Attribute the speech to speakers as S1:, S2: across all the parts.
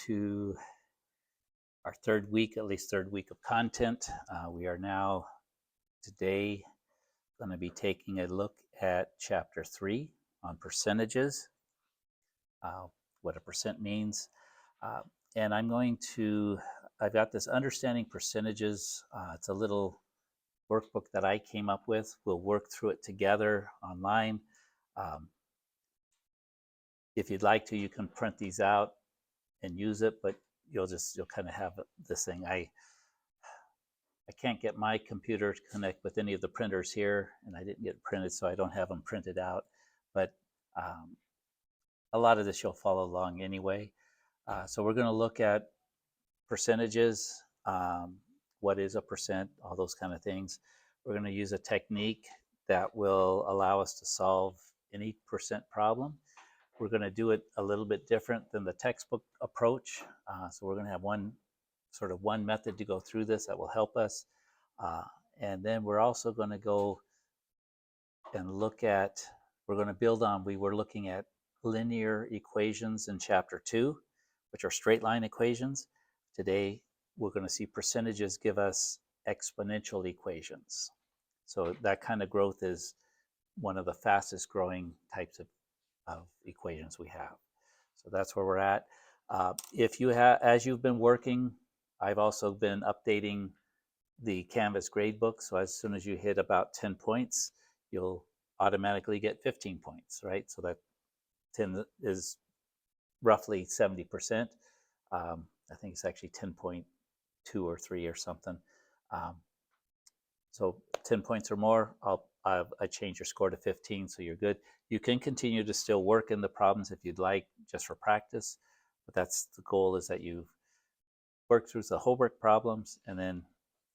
S1: to our third week, at least third week of content. We are now today going to be taking a look at Chapter 3 on percentages, what a percent means. And I've got this Understanding Percentages. It's a little workbook that I came up with. We'll work through it together online. If you'd like to, you can print these out and use it, but you'll kind of have this thing. I can't get my computer to connect with any of the printers here, and I didn't get it printed, so I don't have them printed out. But a lot of this you'll follow along anyway. So we're going to look at percentages, what is a percent, all those kind of things. We're going to use a technique that will allow us to solve any percent problem. We're going to do it a little bit different than the textbook approach. So we're going to have one method to go through this that will help us. And then we're also going to go and we're going to build on, we were looking at linear equations in Chapter 2, which are straight line equations. Today, we're going to see percentages give us exponential equations. So that kind of growth is one of the fastest growing types of equations we have. So that's where we're at. As you've been working, I've also been updating the Canvas gradebook. So as soon as you hit about 10 points, you'll automatically get 15 points, right? So that 10 is roughly 70%. I think it's actually 10.2 or 3 or something. So 10 points or more, I change your score to 15, so you're good. You can continue to still work in the problems if you'd like, just for practice. But that's the goal, is that you work through the homework problems, and then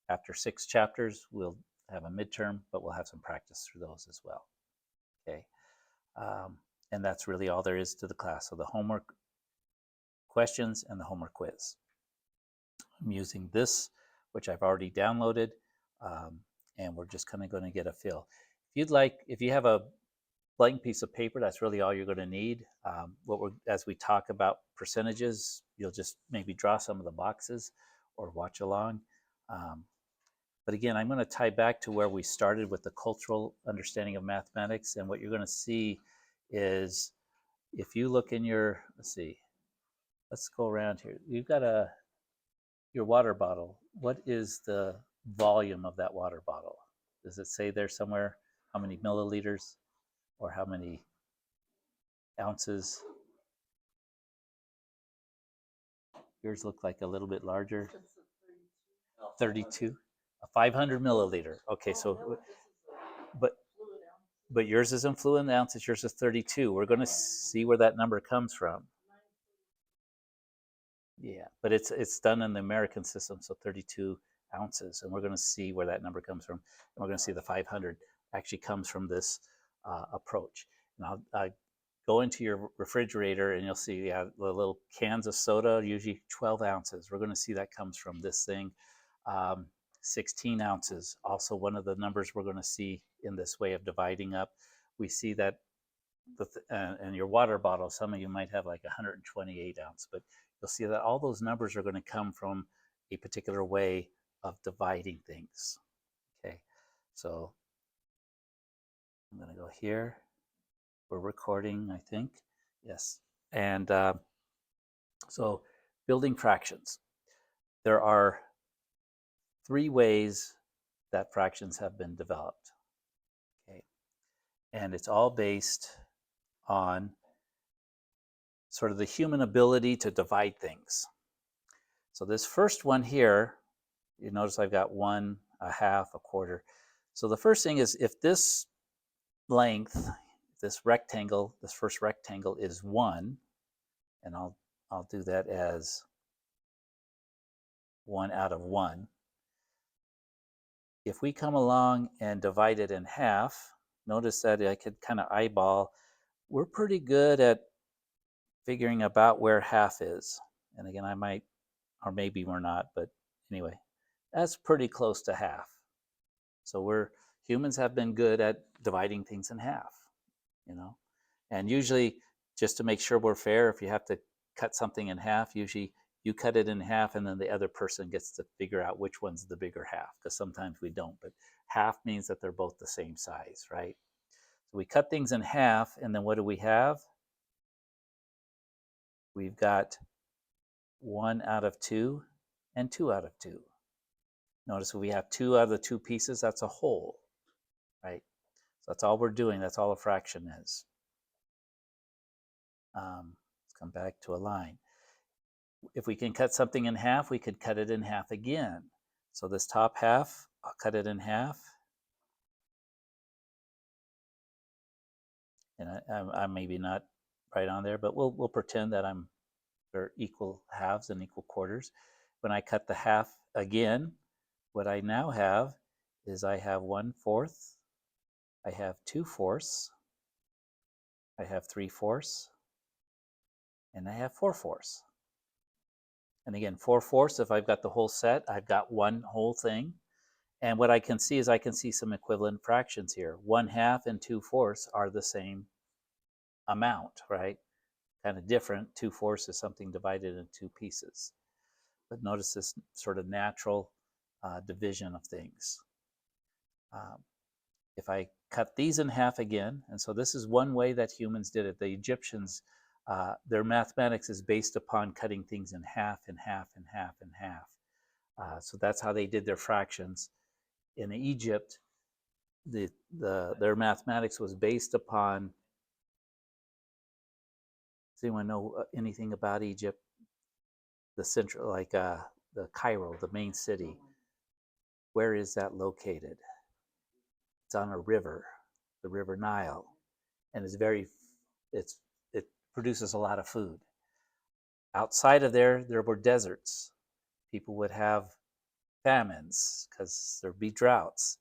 S1: after 6 chapters, we'll have a midterm, but we'll have some practice through those as well. Okay, and that's really all there is to the class. So the homework questions and the homework quiz. I'm using this, which I've already downloaded, and we're just kind of going to get a feel. If you have a blank piece of paper, that's really all you're going to need. As we talk about percentages, you'll just maybe draw some of the boxes or watch along. But again, I'm going to tie back to where we started with the cultural understanding of mathematics. And what you're going to see is, if you look in your, let's go around here. You've got your water bottle. What is the volume of that water bottle? Does it say there somewhere how many milliliters or how many ounces? Yours look like a little bit larger. 32. A 500 milliliter. Okay, so but yours is in fluid ounces, yours is 32. We're going to see where that number comes from. Yeah, but it's done in the American system, so 32 ounces, and we're going to see where that number comes from. And we're going to see the 500 actually comes from this approach. And I'll go into your refrigerator, and you'll see the little cans of soda, usually 12 ounces. We're going to see that comes from this thing. 16 ounces, also one of the numbers we're going to see in this way of dividing up. We see that, and your water bottle, some of you might have like 128 ounce, but you'll see that all those numbers are going to come from a particular way of dividing things. Okay, so I'm going to go here. We're recording, I think. Yes. And so building fractions. There are 3 ways that fractions have been developed. Okay, and it's all based on sort of the human ability to divide things. So this first one here, you notice I've got 1, a half, a quarter. So the first thing is, if this length, this first rectangle is 1, and I'll do that as 1 out of 1. If we come along and divide it in half, notice that I could kind of eyeball. We're pretty good at figuring about where half is. And again, I might, or maybe we're not, but anyway, that's pretty close to half. So humans have been good at dividing things in half, And usually, just to make sure we're fair, if you have to cut something in half, usually you cut it in half and then the other person gets to figure out which one's the bigger half, because sometimes we don't, but half means that they're both the same size, right? So we cut things in half, and then what do we have? We've got 1 out of 2 and 2 out of 2. Notice if we have 2 out of the 2 pieces, that's a whole, right? So that's all we're doing. That's all a fraction is. Let's come back to a line. If we can cut something in half, we could cut it in half again. So this top half, I'll cut it in half. And I'm maybe not right on there, but we'll pretend that they're equal halves and equal quarters. When I cut the half again, what I now have is I have 1/4, I have 2/4, I have 3/4, and I have 4/4. And again, 4/4, if I've got the whole set, I've got one whole thing. And what I can see is I can see some equivalent fractions here. 1/2 and 2/4 are the same amount, right? Kind of different. 2/4 is something divided into 2 pieces. But notice this sort of natural division of things. If I cut these in half again, and so this is one way that humans did it. The Egyptians, their mathematics is based upon cutting things in half and half and half and half. So that's how they did their fractions. In Egypt, their mathematics was based upon. Does anyone know anything about Egypt? The central, like the Cairo, the main city. Where is that located? It's on a river, the River Nile, and it produces a lot of food. Outside of there were deserts. People would have famines because there'd be droughts.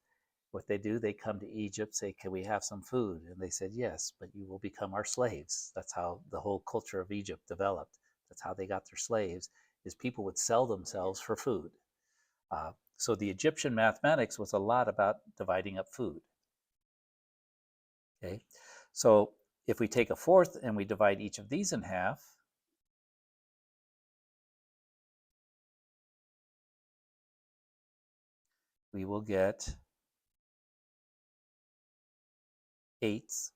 S1: What they do, they come to Egypt, say, "Can we have some food?" And they said, "Yes, but you will become our slaves." That's how the whole culture of Egypt developed. That's how they got their slaves, is people would sell themselves for food. So the Egyptian mathematics was a lot about dividing up food. Okay, so if we take 1/4 and we divide each of these in half, we will get 8ths.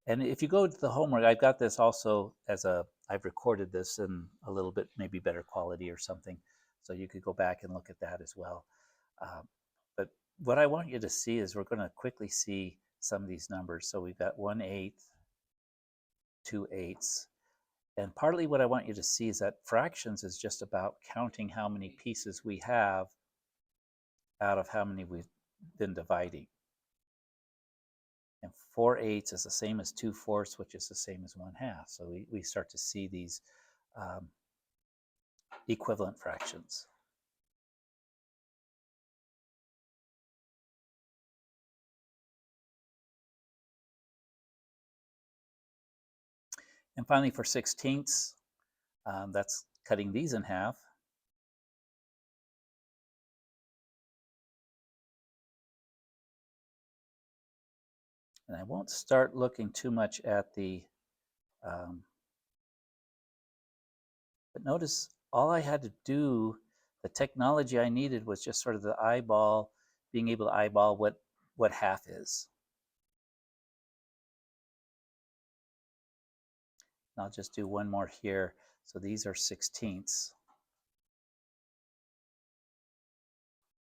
S1: And if you go to the homework, I've got this also I've recorded this in a little bit maybe better quality or something, so you could go back and look at that as well. But what I want you to see is we're going to quickly see some of these numbers. So we've got 1/8, 2/8. And partly what I want you to see is that fractions is just about counting how many pieces we have out of how many we've been dividing. And 4/8 is the same as 2/4, which is the same as 1/2. So we start to see these equivalent fractions. And finally, for 16ths, that's cutting these in half. And I won't start looking too much at the, but notice all I had to do, the technology I needed was just sort of the eyeball, being able to eyeball what half is. And I'll just do one more here. So these are 16ths.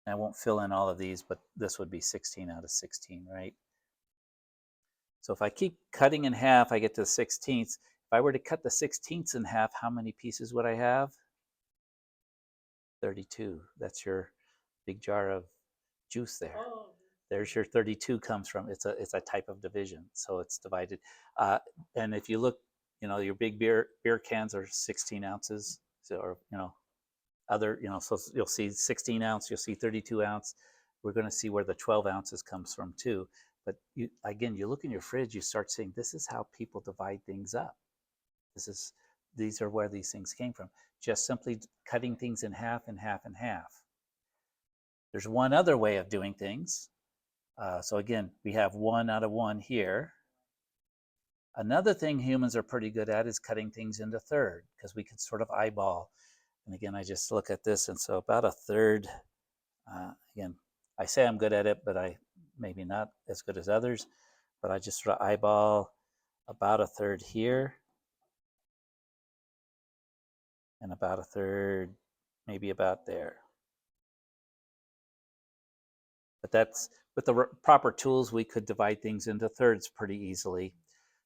S1: And I won't fill in all of these, but this would be 16 out of 16, right? So if I keep cutting in half, I get to the 16ths. If I were to cut the 16ths in half, how many pieces would I have? 32. That's your big jar of juice there. Oh. There's your 32 comes from. It's a type of division, so it's divided. And if you look, your big beer cans are 16 ounces, so, or other, so you'll see 16 ounce, you'll see 32 ounce. We're going to see where the 12 ounces comes from too. But you look in your fridge, you start seeing this is how people divide things up. These are where these things came from. Just simply cutting things in half and half and half. There's one other way of doing things. So again, we have 1 out of 1 here. Another thing humans are pretty good at is cutting things into third, because we can sort of eyeball. And again, I just look at this, and so about a third. Again, I say I'm good at it, but I maybe not as good as others. But I just sort of eyeball about a third here, and about a third, maybe about there. But that's with the proper tools, we could divide things into thirds pretty easily.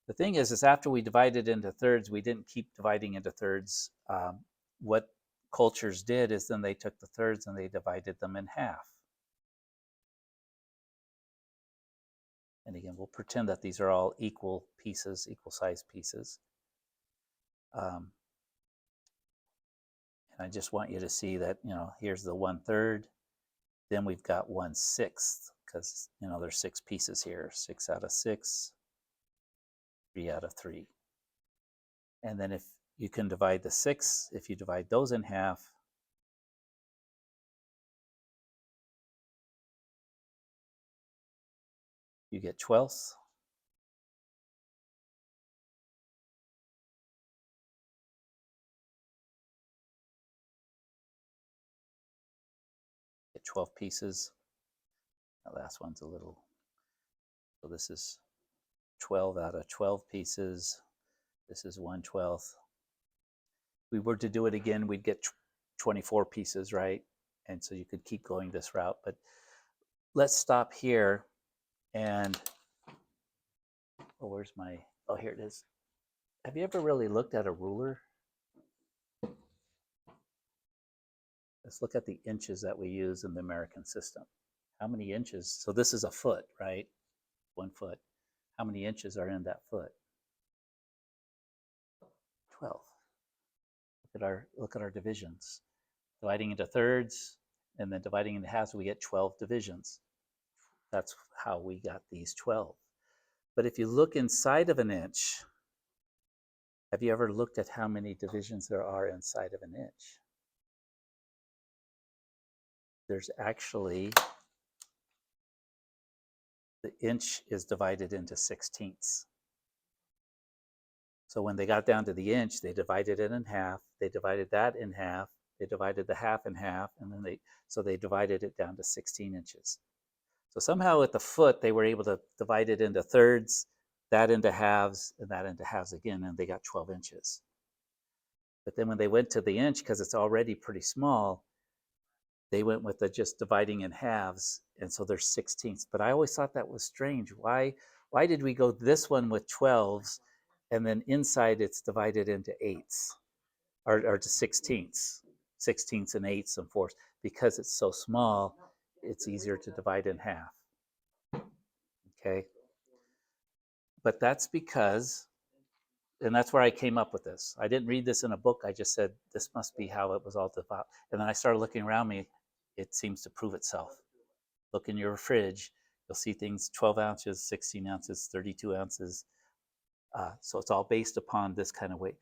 S1: The thing is after we divided into thirds, we didn't keep dividing into thirds. What cultures did is then they took the thirds and they divided them in half. And again, we'll pretend that these are all equal pieces, equal size pieces. And I just want you to see that, here's the 1/3. Then we've got 1/6, because, there's 6 pieces here. 6 out of 6, 3 out of 3. And then if you can divide the 6, if you divide those in half, you get 12ths. Get 12 pieces. The last one's a little, so this is 12 out of 12 pieces. This is 1/12. If we were to do it again, we'd get 24 pieces, right? And so you could keep going this route. But let's stop here. And, where's my, here it is. Have you ever really looked at a ruler? Let's look at the inches that we use in the American system. How many inches? So this is a foot, right? 1 foot. How many inches are in that foot? 12. Look at our divisions. Dividing into thirds and then dividing into halves, we get 12 divisions. That's how we got these 12. But if you look inside of an inch, have you ever looked at how many divisions there are inside of an inch? There's actually, the inch is divided into 16ths. So when they got down to the inch, they divided it in half. They divided that in half. They divided the half in half, and then they divided it down to 16 inches. So somehow at the foot, they were able to divide it into thirds, that into halves, and that into halves again, and they got 12 inches. But then when they went to the inch, because it's already pretty small, they went with the just dividing in halves, and so there's 16ths. But I always thought that was strange. Why did we go this one with 12s, and then inside it's divided into eighths, or to 16ths, 16ths and eighths and fourths? Because it's so small, it's easier to divide in half. Okay? But that's because, and that's where I came up with this. I didn't read this in a book. I just said, this must be how it was all developed. And then I started looking around me. It seems to prove itself. Look in your fridge. You'll see things 12 ounces, 16 ounces, 32 ounces. So it's all based upon this kind of weight.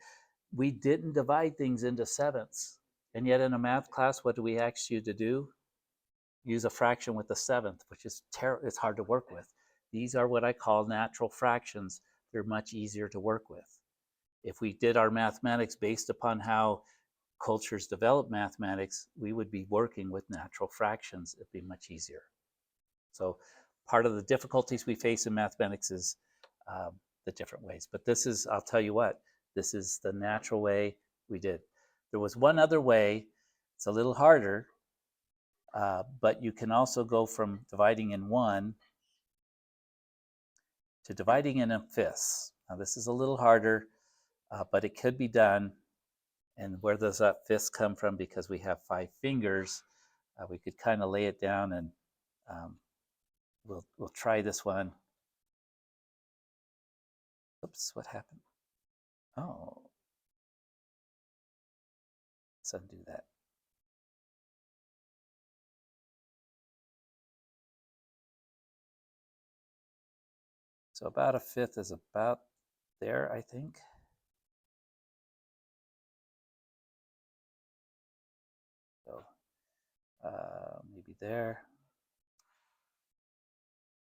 S1: We didn't divide things into sevenths. And yet in a math class, what do we ask you to do? Use a fraction with a seventh, which is it's hard to work with. These are what I call natural fractions. They're much easier to work with. If we did our mathematics based upon how cultures develop mathematics, we would be working with natural fractions. It'd be much easier. So part of the difficulties we face in mathematics is the different ways. But this is, I'll tell you what, this is the natural way we did. There was one other way. It's a little harder, but you can also go from dividing in 1 to dividing in fifths. Now this is a little harder, but it could be done. And where does that fifths come from? Because we have 5 fingers, we could kind of lay it down, and we'll try this one. Oops, what happened? Oh, let's undo that. So about a fifth is about there, I think. So maybe there.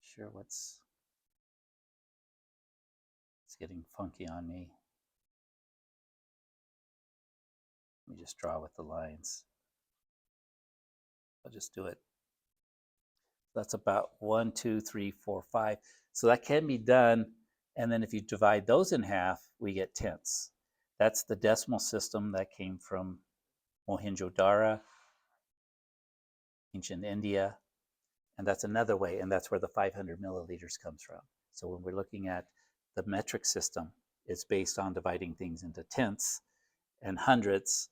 S1: Sure, let's getting funky on me. Let me just draw with the lines. I'll just do it. That's about 1, 2, 3, 4, 5. So that can be done. And then if you divide those in half, we get tenths. That's the decimal system that came from Mohenjo-Daro, ancient India. And that's another way. And that's where the 500 milliliters comes from. So when we're looking at the metric system, it's based on dividing things into tenths and hundredths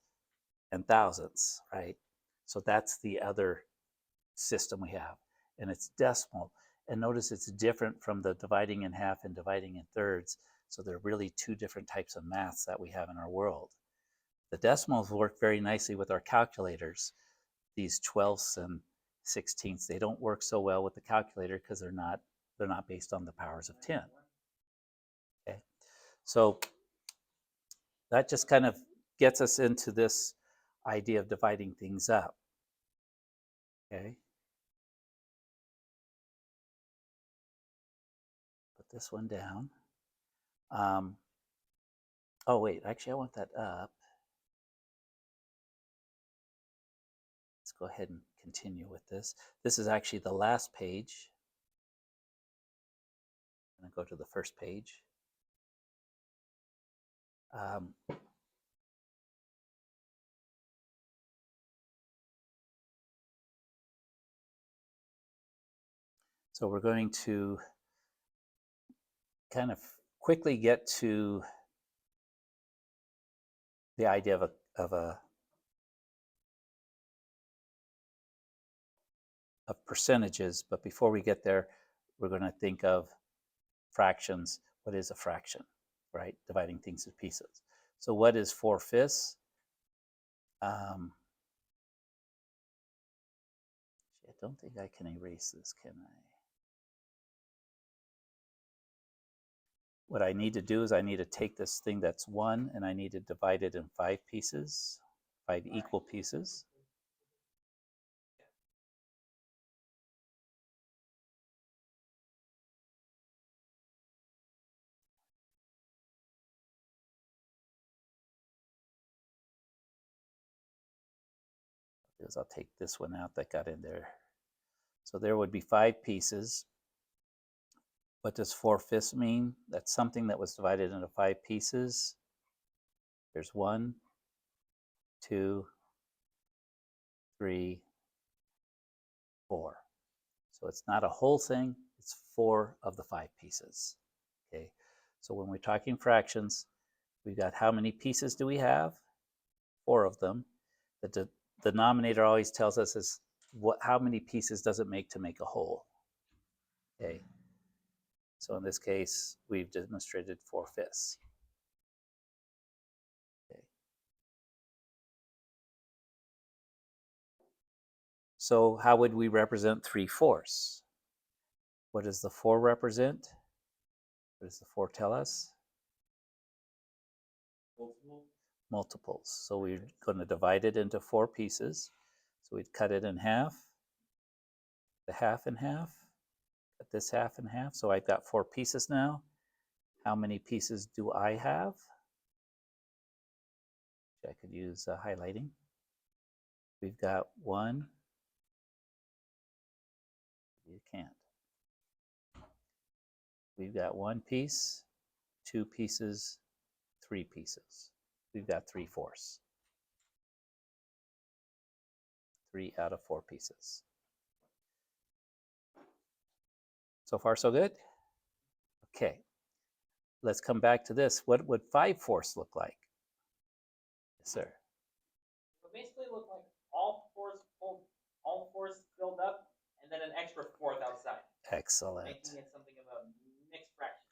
S1: and thousandths, right? So that's the other system we have. And it's decimal. And notice it's different from the dividing in half and dividing in thirds. So there are really two different types of maths that we have in our world. The decimals work very nicely with our calculators. These 12ths and 16ths, they don't work so well with the calculator because they're not based on the powers of 10. Okay, so that just kind of gets us into this idea of dividing things up. Okay. Put this one down. Oh, wait, actually, I want that up. Let's go ahead and continue with this. This is actually the last page. I'm going to go to the first page. So we're going to kind of quickly get to the idea of percentages, but before we get there, we're going to think of fractions. What is a fraction, right? Dividing things into pieces. So what is 4/5? I don't think I can erase this, can I? What I need to do is I need to take this thing that's 1 and I need to divide it in 5 pieces, 5 equal pieces. Is I'll take this one out that got in there. So there would be 5 pieces. What does 4/5 mean? That's something that was divided into 5 pieces. There's 1, 2, 3, 4. So it's not a whole thing, it's 4 of the 5 pieces. Okay, so when we're talking fractions, we've got how many pieces do we have? 4 of them. The denominator always tells us is how many pieces does it make to make a whole? Okay, so in this case, we've demonstrated 4/5. Okay. So how would we represent 3/4? What does the 4 represent? What does the 4 tell us? Multiples. So we're going to divide it into 4 pieces. So we'd cut it in half, the half in half, cut this half in half. So I've got 4 pieces now. How many pieces do I have? I could use highlighting. We've got 1. You can't. We've got 1 piece, 2 pieces, 3 pieces. We've got 3/4. 3 out of 4 pieces. So far, so good? Okay. Let's come back to this. What would 5/4 look like? Yes, sir.
S2: It would basically look like all fours filled up, and then an extra 4th outside.
S1: Excellent.
S2: Making it something of a mixed fraction.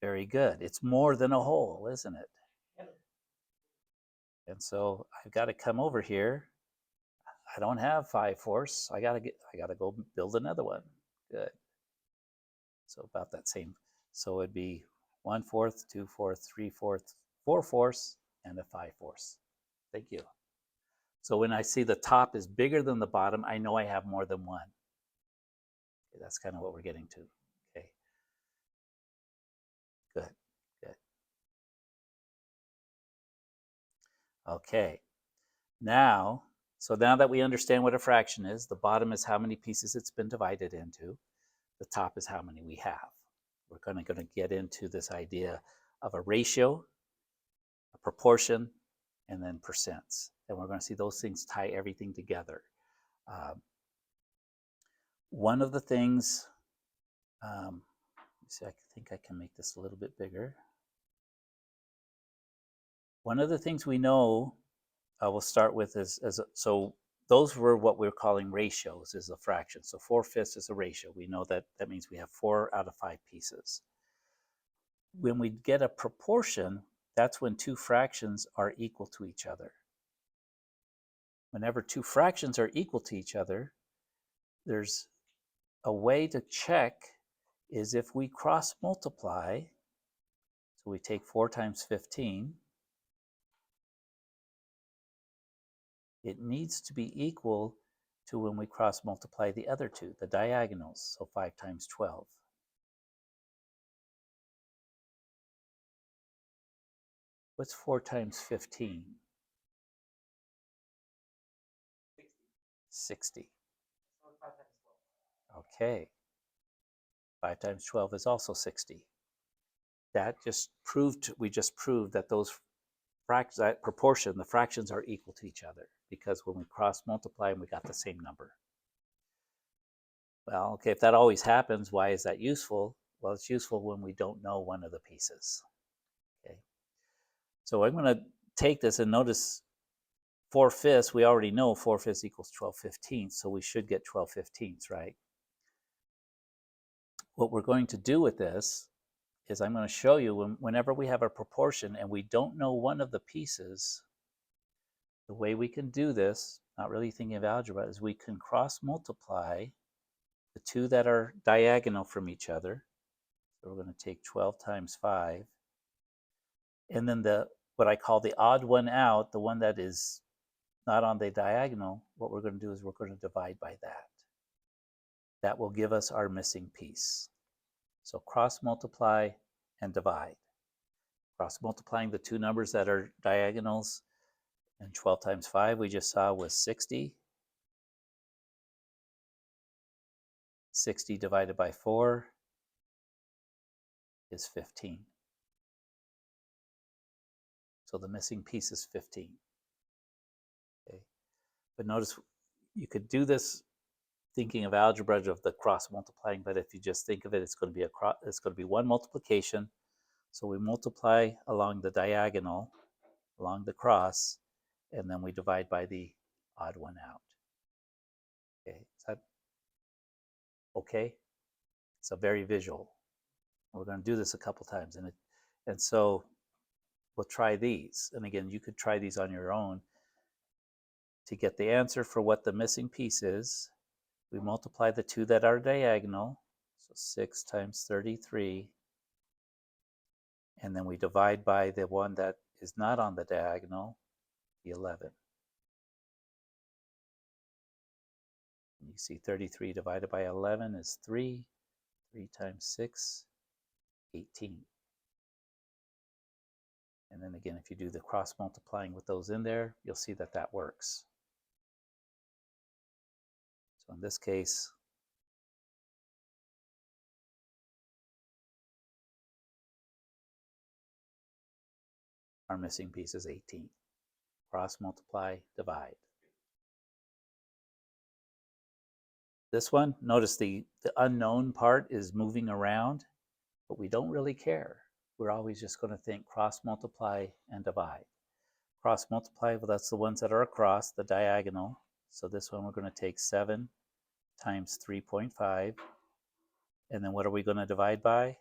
S1: Very good. It's more than a whole, isn't it?
S2: Yep.
S1: And so I've got to come over here. I don't have 5/4. I gotta go build another one. Good. So about that same. So it'd be 1/4, 2/4, 3/4, 4/4, and a 5/4. Thank you. So when I see the top is bigger than the bottom, I know I have more than one. Okay, that's kind of what we're getting to. Okay. Good. Good. Okay, now, so now that we understand what a fraction is, the bottom is how many pieces it's been divided into. The top is how many we have. We're going to get into this idea of a ratio, a proportion, and then percents. And we're going to see those things tie everything together. One of the things, see, I think I can make this a little bit bigger. One of the things we know, we'll start with so those were what we're calling ratios, is a fraction. So 4/5 is a ratio. We know that that means we have 4 out of 5 pieces. When we get a proportion, that's when two fractions are equal to each other. Whenever two fractions are equal to each other, there's a way to check is if we cross multiply. So we take 4 times 15. It needs to be equal to when we cross multiply the other two, the diagonals, so 5 times 12. What's 4 times 15? 60. Okay. 5 times 12 is also 60. That just proved, we just proved that those fractions, that proportion, the fractions are equal to each other, because when we cross multiply, we got the same number. Well, okay, if that always happens, why is that useful? Well, it's useful when we don't know one of the pieces. Okay. So I'm going to take this and notice 4/5, we already know 4/5 equals 12/15, so we should get 12/15, right? What we're going to do with this is I'm going to show you whenever we have a proportion and we don't know one of the pieces, the way we can do this, not really thinking of algebra, is we can cross multiply the two that are diagonal from each other. So we're going to take 12 times 5. And then what I call the odd one out, the one that is not on the diagonal, what we're going to do is we're going to divide by that. That will give us our missing piece. So cross multiply and divide. Cross multiplying the two numbers that are diagonals, and 12 times 5 we just saw was 60. 60 divided by 4 is 15. So the missing piece is 15. Okay. But notice you could do this thinking of algebra of the cross multiplying, but if you just think of it, it's going to be one multiplication. So we multiply along the diagonal, along the cross, and then we divide by the odd one out. Okay, is that okay? It's a very visual. We're going to do this a couple times, and so we'll try these. And again, you could try these on your own. To get the answer for what the missing piece is, we multiply the two that are diagonal, so 6 times 33, and then we divide by the one that is not on the diagonal, the 11. And you see 33 divided by 11 is 3. 3 times 6, 18. And then again, if you do the cross multiplying with those in there, you'll see that that works. So in this case, our missing piece is 18. Cross multiply, divide. This one, notice the unknown part is moving around, but we don't really care. We're always just going to think cross multiply and divide. Cross multiply, well, that's the ones that are across the diagonal. So this one we're going to take 7 times 3.5. And then what are we going to divide by?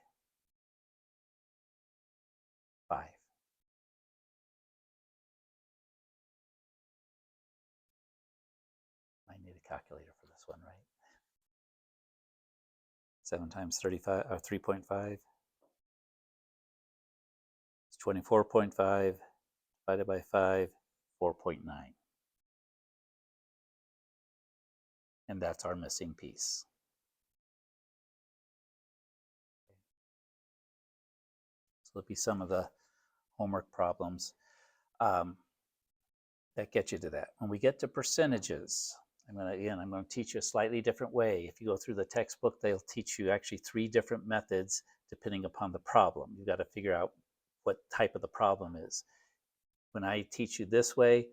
S1: 5. I need a calculator for this one, right? 7 times 35, or 3.5. It's 24.5 divided by 5, 4.9. And that's our missing piece. So there'll be some of the homework problems. that gets you to that. When we get to percentages, I'm going to teach you a slightly different way. If you go through the textbook, they'll teach you actually 3 different methods depending upon the problem. You've got to figure out what type of the problem is. When I teach you this way,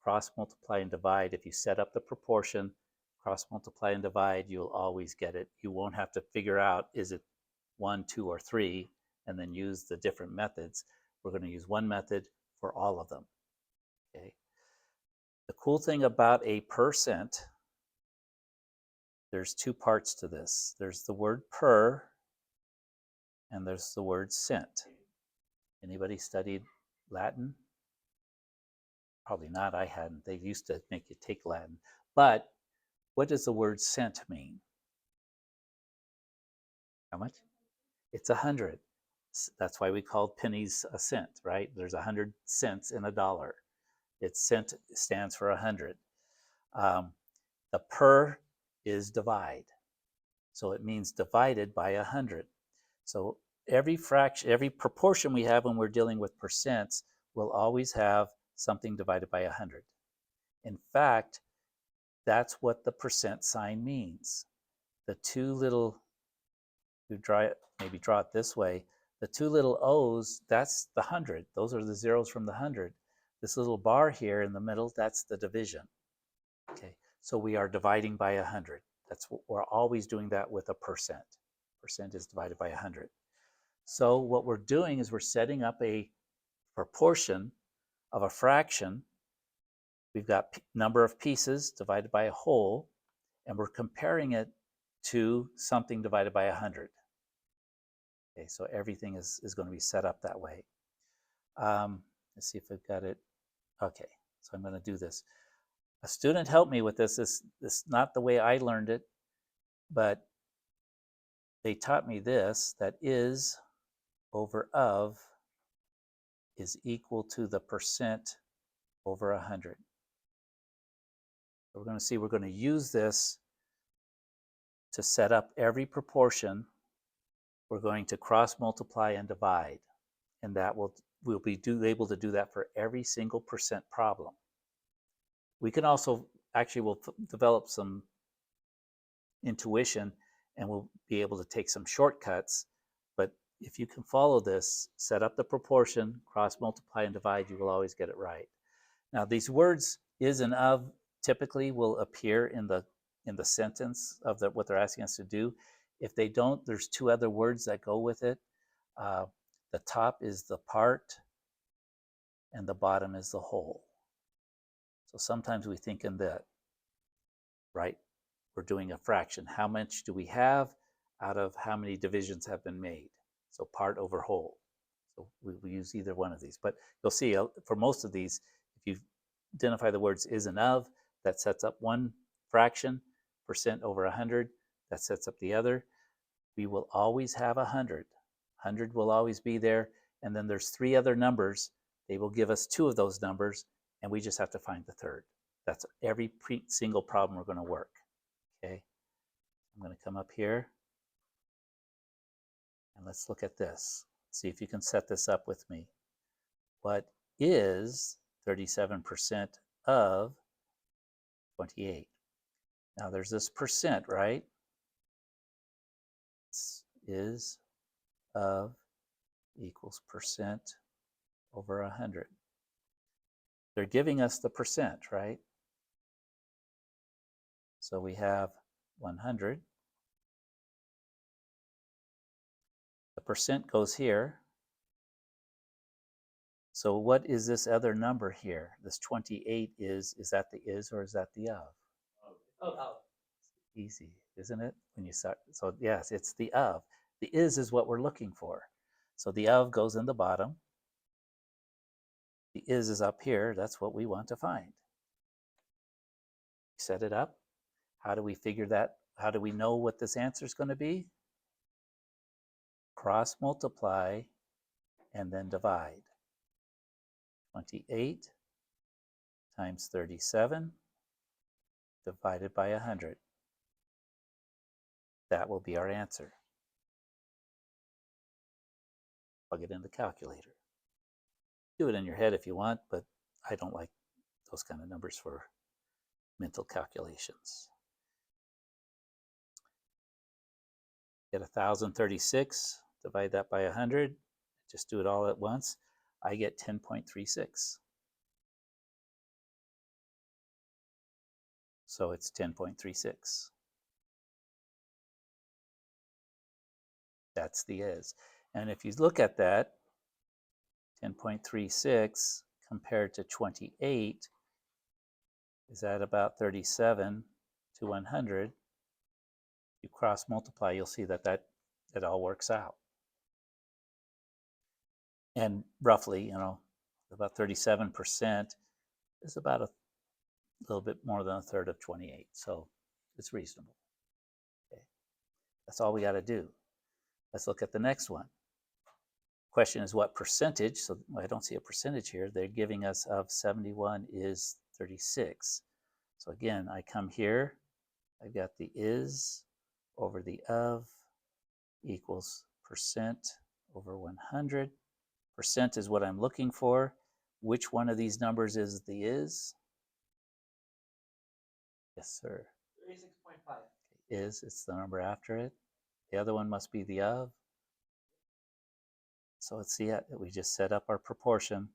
S1: cross multiply and divide, if you set up the proportion, cross multiply and divide, you'll always get it. You won't have to figure out, is it 1, 2, or 3, and then use the different methods. We're going to use one method for all of them. Okay. The cool thing about a percent, there's 2 parts to this. There's the word per, and there's the word cent. Anybody studied Latin? Probably not. I hadn't. They used to make you take Latin. But what does the word cent mean? How much? It's 100. That's why we called pennies a cent, right? There's 100 cents in a dollar. It's cent stands for 100. The per is divide. So it means divided by 100. So every fraction, every proportion we have when we're dealing with percents will always have something divided by 100. In fact, that's what the percent sign means. The 2 little, maybe draw it this way, the 2 little O's, that's the 100. Those are the zeros from the 100. This little bar here in the middle, that's the division. Okay, so we are dividing by 100. That's what we're always doing, that with a percent. Percent is divided by 100. So what we're doing is we're setting up a proportion of a fraction. We've got number of pieces divided by a whole, and we're comparing it to something divided by 100. Okay, so everything is going to be set up that way. Let's see if I've got it. Okay, so I'm going to do this. A student helped me with this. This is not the way I learned it, but they taught me this, that is over of is equal to the percent over 100. We're going to see, we're going to use this to set up every proportion. We're going to cross multiply and divide, and that we'll be able to do that for every single percent problem. We can also, actually, we'll develop some intuition and we'll be able to take some shortcuts. But if you can follow this, set up the proportion, cross multiply and divide, you will always get it right. Now, these words is and of typically will appear in the sentence of what they're asking us to do. If they don't, there's 2 other words that go with it. The top is the part and the bottom is the whole. So sometimes we think in that, right? We're doing a fraction. How much do we have out of how many divisions have been made? So part over whole. So we use either one of these. But you'll see for most of these, if you identify the words is and of, that sets up one fraction, percent over 100, that sets up the other. We will always have 100. 100 will always be there. And then there's 3 other numbers. They will give us 2 of those numbers, and we just have to find the third. That's every single problem we're going to work. Okay, I'm going to come up here, and let's look at this. See if you can set this up with me. What is 37% of 28? Now there's this percent, right? Is of equals percent over 100. They're giving us the percent, right? So we have 100. The percent goes here. So what is this other number here? This 28 is that the is or is that the of?
S2: Oh.
S1: Easy, isn't it? When you start, so yes, it's the of. The is what we're looking for. So the of goes in the bottom. The is up here. That's what we want to find. Set it up. How do we figure that? How do we know what this answer is going to be? Cross multiply and then divide. 28 times 37 divided by 100. That will be our answer. Plug it in the calculator. Do it in your head if you want, but I don't like those kind of numbers for mental calculations. Get 1,036, divide that by 100, just do it all at once. I get 10.36. So it's 10.36. That's the is. And if you look at that, 10.36 compared to 28 is at about 37 to 100. You cross multiply, you'll see that it all works out. And roughly, about 37% is about a little bit more than a third of 28. So it's reasonable. Okay. That's all we got to do. Let's look at the next one. Question is what percentage, so I don't see a percentage here, they're giving us of 71 is 36. So again, I come here, I've got the is over the of equals percent over 100. Percent is what I'm looking for. Which one of these numbers is the is? Yes, sir.
S2: 36.5.
S1: Is, it's the number after it. The other one must be the of. So let's see it. We just set up our proportion.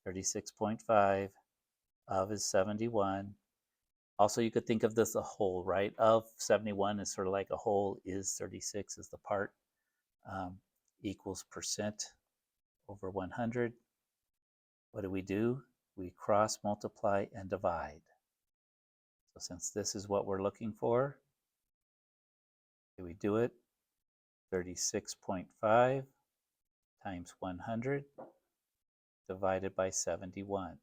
S1: 36.5. Of is 71. Also, you could think of this a whole, right? Of 71 is sort of like a whole. Is 36 is the part. Equals percent over 100. What do? We cross multiply and divide. So since this is what we're looking for, we do it. 36.5 times 100 divided by 71.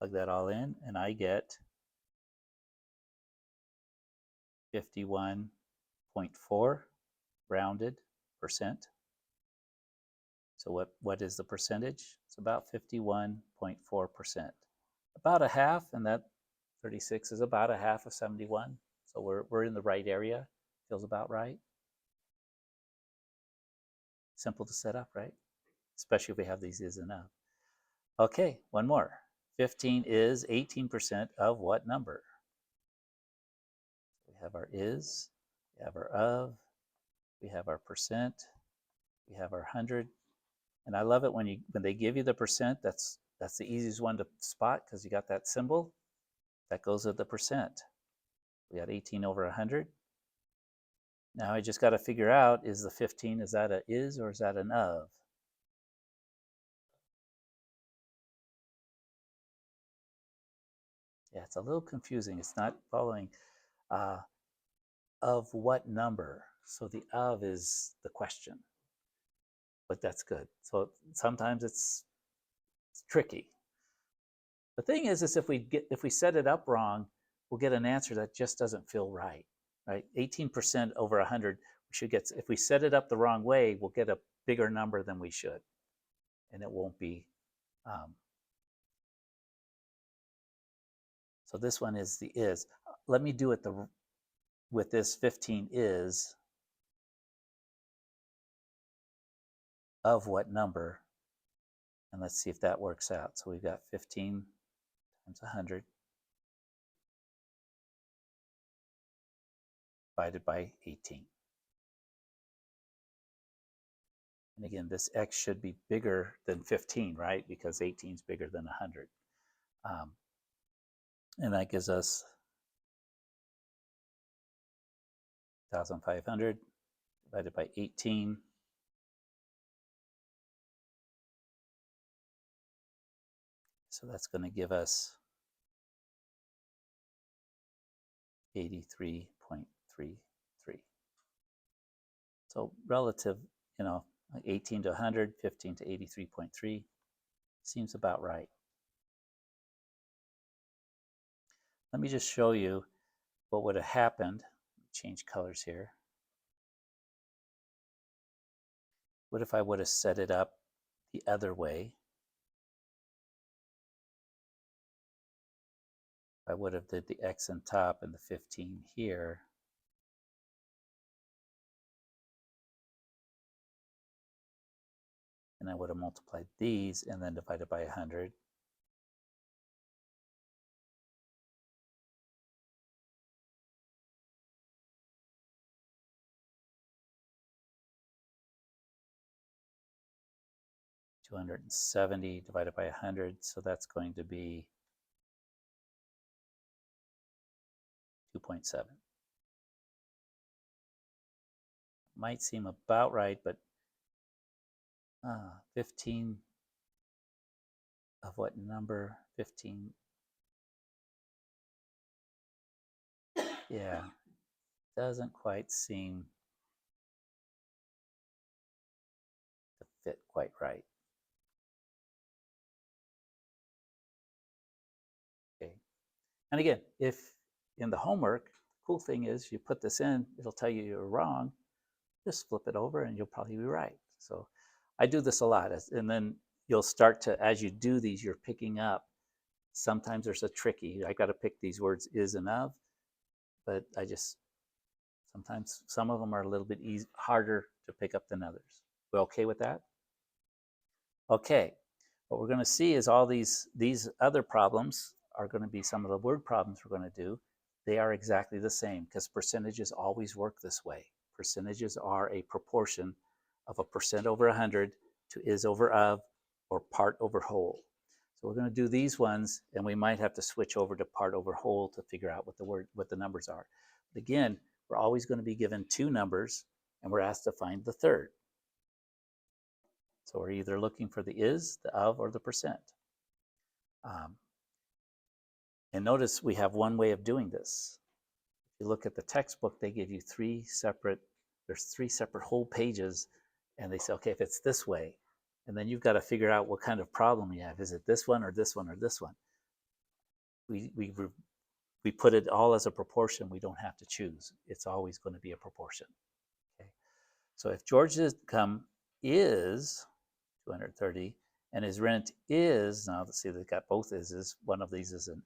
S1: Plug that all in, and I get 51.4 rounded percent. So what is the percentage? It's about 51.4%. About a half, and that 36 is about a half of 71. So we're in the right area. Feels about right. Simple to set up, right? Especially if we have these is and of. Okay, one more. 15 is 18% of what number? We have our is, we have our of, we have our percent, we have our 100. And I love it when they give you the percent, that's the easiest one to spot because you got that symbol. That goes with the percent. We got 18 over 100. Now I just got to figure out, is the 15, is that a is or is that an of? Yeah, it's a little confusing. It's not following of what number. So the of is the question, but that's good. So sometimes it's tricky. The thing is if we set it up wrong, we'll get an answer that just doesn't feel right. Right? 18% over 100, we should get, if we set it up the wrong way, we'll get a bigger number than we should. And it won't be. So this one is the is. Let me do it with this 15 is of what number? And let's see if that works out. So we've got 15 times 100 divided by 18. And again, this x should be bigger than 15, right? Because 18 is bigger than 100. And that gives us 1,500 divided by 18. So that's going to give us 83.33. So relative, 18 to 100, 15 to 83.3 seems about right. Let me just show you what would have happened. Change colors here. What if I would have set it up the other way? I would have did the x on top and the 15 here. and I would have multiplied these and then divided by 100. $270 divided by 100, so that's going to be 2.7. Might seem about right, but 15 of what number? 15. Yeah, doesn't quite seem to fit quite right. Okay. And again, if in the homework, the cool thing is you put this in, it'll tell you you're wrong. Just flip it over and you'll probably be right. So I do this a lot. And then you'll start to, as you do these, you're picking up. Sometimes there's a tricky, I got to pick these words is and of, but sometimes some of them are a little bit harder to pick up than others. We okay with that? Okay. What we're going to see is all these other problems are going to be some of the word problems we're going to do. They are exactly the same because percentages always work this way. Percentages are a proportion of a percent over 100 to is over of or part over whole. So we're going to do these ones, and we might have to switch over to part over whole to figure out what the numbers are. But again, we're always going to be given two numbers, and we're asked to find the third. So we're either looking for the is, the of, or the percent. And notice we have one way of doing this. If you look at the textbook, they give you there's three separate whole pages, and they say, okay, if it's this way, and then you've got to figure out what kind of problem you have. Is it this one or this one or this one? We put it all as a proportion. We don't have to choose. It's always going to be a proportion. Okay. So if George's income is 230 and his rent is, now let's see, they've got both is's, one of these isn't.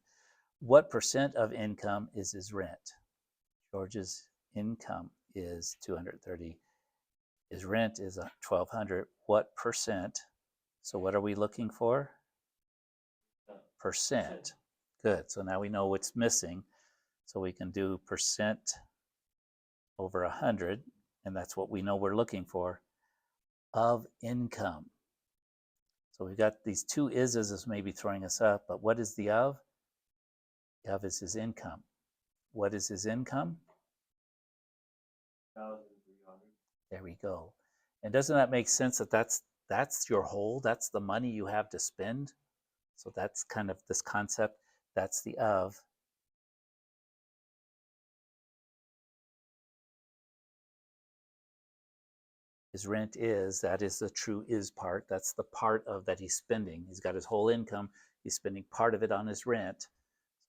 S1: What percent of income is his rent? George's income is 230. His rent is 1,200. What percent? So what are we looking for? Percent. Good. So now we know what's missing. So we can do percent over 100, and that's what we know we're looking for, of income. So we've got these two is's is maybe throwing us up, but what is the of? The of is his income. What is his income?
S2: 1,300.
S1: There we go. And doesn't that make sense that that's your whole, that's the money you have to spend? So that's kind of this concept. That's the of. His rent is, that is the true is part. That's the part of that he's spending. He's got his whole income. He's spending part of it on his rent.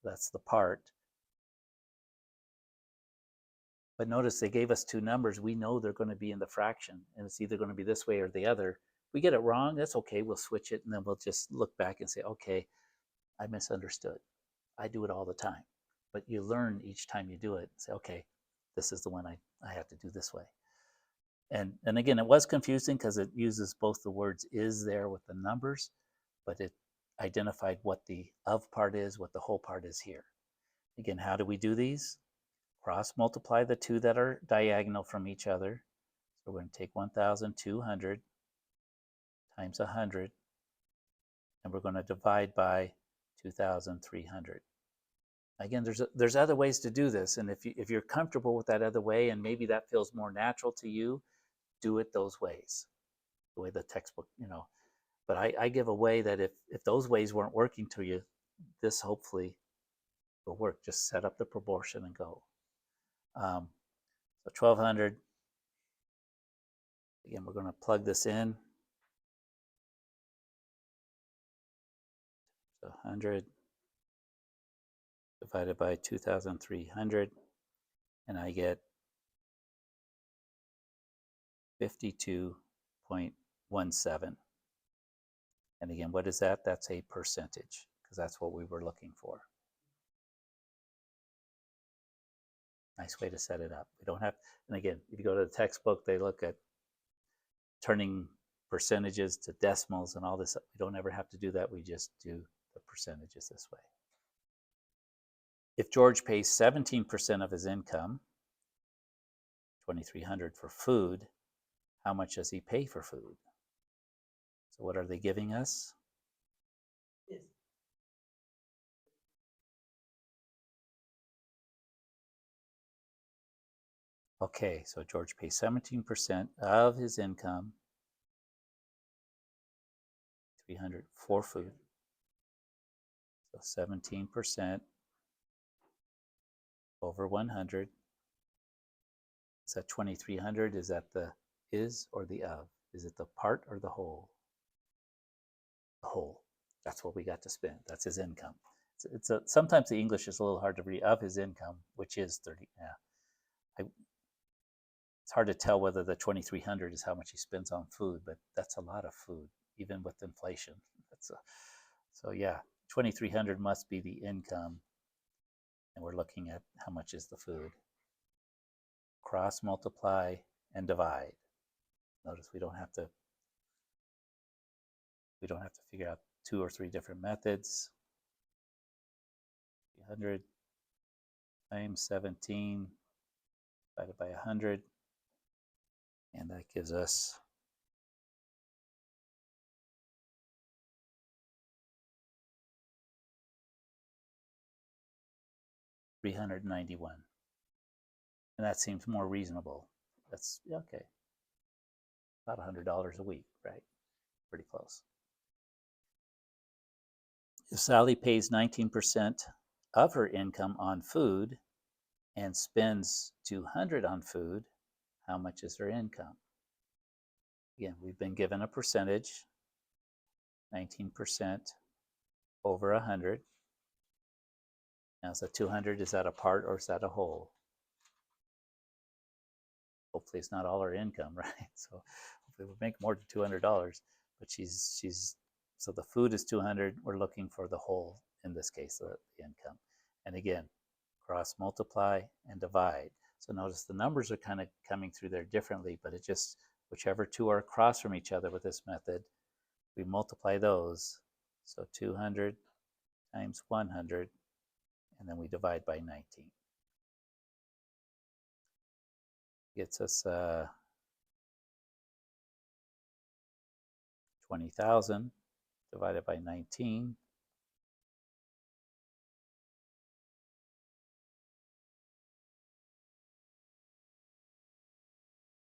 S1: So that's the part. But notice they gave us two numbers. We know they're going to be in the fraction, and it's either going to be this way or the other. If we get it wrong, that's okay. We'll switch it, and then we'll just look back and say, okay, I misunderstood. I do it all the time. But you learn each time you do it. Say, okay, this is the one I have to do this way. And again, it was confusing because it uses both the words is there with the numbers, but it identified what the of part is, what the whole part is here. Again, how do we do these? Cross multiply the two that are diagonal from each other. So we're going to take 1,200 times 100, and we're going to divide by 2,300. Again, there's other ways to do this, and if you're comfortable with that other way, and maybe that feels more natural to you, do it those ways, the way the textbook, But I give a way that if those ways weren't working to you, this hopefully will work. Just set up the proportion and go. So 1,200. Again, we're going to plug this in. So 100 divided by 2,300, and I get 52.17. And again, what is that? That's a percentage, because that's what we were looking for. Nice way to set it up. We don't have, and again, if you go to the textbook, they look at turning percentages to decimals and all this. We don't ever have to do that. We just do the percentages this way. If George pays 17% of his income, $2,300 for food, how much does he pay for food? So what are they giving us? Okay, so George pays 17% of his income, 300 for food. So 17% over 100. Is that 2,300? Is that the is or the of? Is it the part or the whole? The whole. That's what we got to spend. That's his income. Sometimes the English is a little hard to read. Of his income, which is 30. Yeah, it's hard to tell whether the 2,300 is how much he spends on food, but that's a lot of food, even with inflation. So yeah, 2,300 must be the income, and we're looking at how much is the food. Cross multiply and divide. Notice we don't have to figure out 2 or 3 different methods. 300 times 17 divided by 100, and that gives us $391. And that seems more reasonable. That's okay. About $100 a week, right? Pretty close. If Sally pays 19% of her income on food and spends $200 on food, how much is her income? Again, we've been given a percentage, 19% over 100. Now, is that 200, is that a part or is that a whole? Hopefully it's not all her income, right? So hopefully we'll make more than $200, but so the food is 200. We're looking for the whole, in this case, the income. And again, cross multiply and divide. So notice the numbers are kind of coming through there differently, but it just, whichever two are across from each other with this method, we multiply those. So 200 times 100, and then we divide by 19. Gets us 20,000 divided by 19.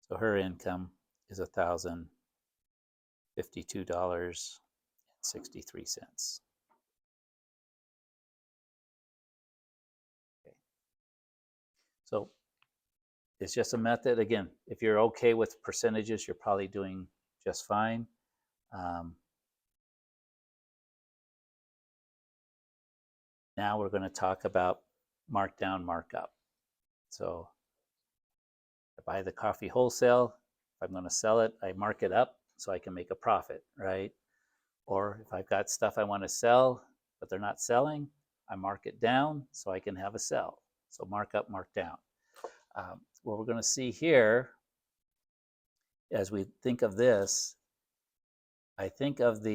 S1: So her income is $1,052.63. Okay. So it's just a method. Again, if you're okay with percentages, you're probably doing just fine. Now we're going to talk about markdown, markup. So I buy the coffee wholesale. If I'm going to sell it, I mark it up so I can make a profit, right? Or if I've got stuff I want to sell, but they're not selling, I mark it down so I can have a sell. So mark up, mark down. What we're going to see here, as we think of this, I think of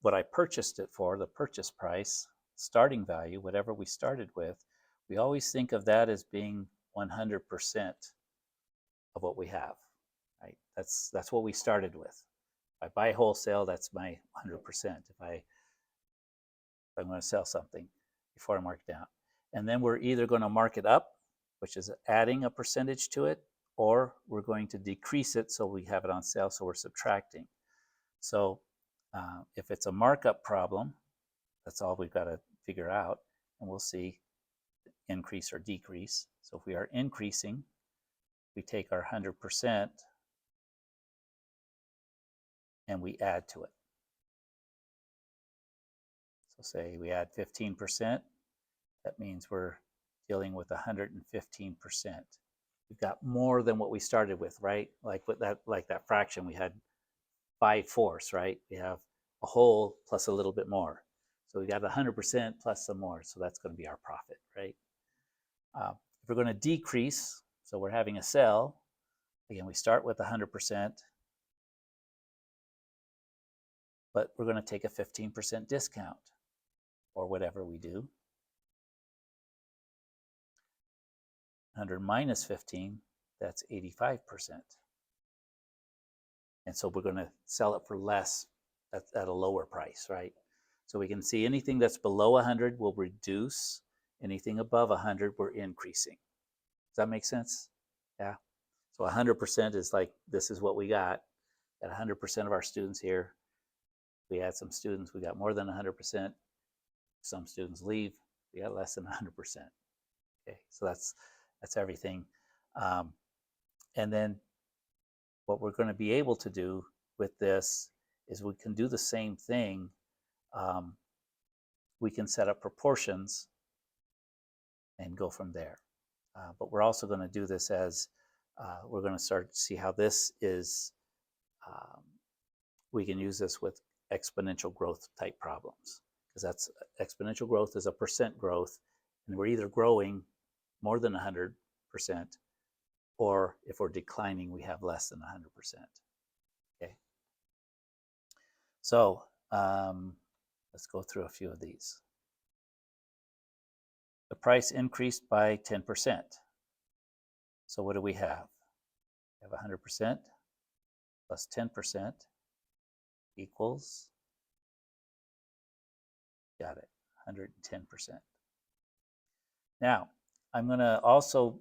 S1: what I purchased it for, the purchase price, starting value, whatever we started with. We always think of that as being 100% of what we have, right? That's what we started with. If I buy wholesale, that's my 100%. If I'm going to sell something before I mark it down. And then we're either going to mark it up, which is adding a percentage to it, or we're going to decrease it so we have it on sale, so we're subtracting. So if it's a markup problem, that's all we've got to figure out, and we'll see increase or decrease. So if we are increasing, we take our 100% and we add to it. So say we add 15%, that means we're dealing with 115%. We've got more than what we started with, right? Like that fraction, we had 5/4, right? We have a whole plus a little bit more. So we got 100% plus some more. So that's going to be our profit, right? If we're going to decrease, so we're having a sell, Again, we start with 100%, but we're going to take a 15% discount or whatever we do. 100 minus 15, that's 85%. And so we're going to sell it for less at a lower price, right? So we can see anything that's below 100 will reduce. Anything above 100, we're increasing. Does that make sense? Yeah. So 100% is like, this is what we got. Got 100% of our students here. We had some students, we got more than 100%. Some students leave, we got less than 100%. Okay, so that's everything. And then what we're going to be able to do with this is we can do the same thing. We can set up proportions and go from there. But we're also going to do this as we're going to start to see how this is, we can use this with exponential growth type problems, because that's exponential growth is a percent growth, and we're either growing more than 100%, or if we're declining, we have less than 100%. Okay. So let's go through a few of these. The price increased by 10%. So what do we have? We have 100% plus 10% equals, got it, 110%. Now, I'm going to also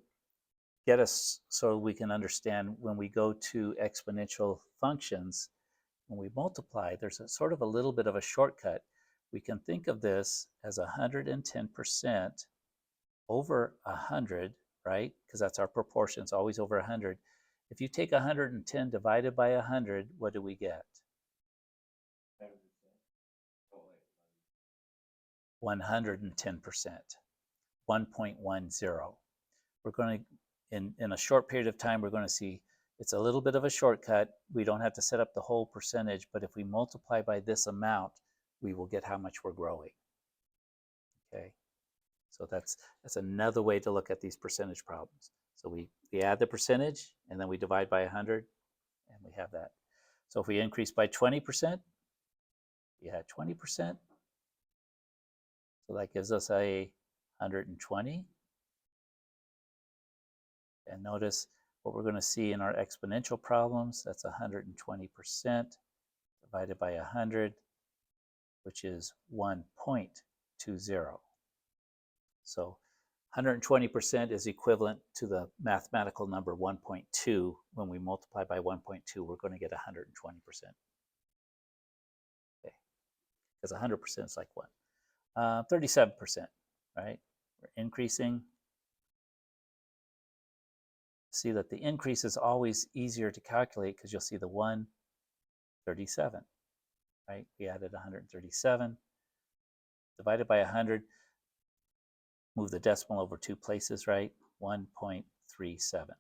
S1: get us so we can understand when we go to exponential functions, when we multiply, there's a sort of a little bit of a shortcut. We can think of this as 110% over 100, right? Because that's our proportion, it's always over 100. If you take 110 divided by 100, what do we get? 110%, 1.10. We're going to, in a short period of time, we're going to see it's a little bit of a shortcut. We don't have to set up the whole percentage, but if we multiply by this amount, we will get how much we're growing. Okay, so that's another way to look at these percentage problems. So we add the percentage, and then we divide by 100, and we have that. So if we increase by 20%, we add 20%. So that gives us a 120. And notice what we're going to see in our exponential problems, that's 120% divided by 100, which is 1.20. So 120% is equivalent to the mathematical number 1.2. When we multiply by 1.2, we're going to get 120%. Okay, because 100% is like what? 37%, right? We're increasing. See that the increase is always easier to calculate because you'll see the 137, right? We added 137 divided by 100. Move the decimal over 2 places, right? 1.37.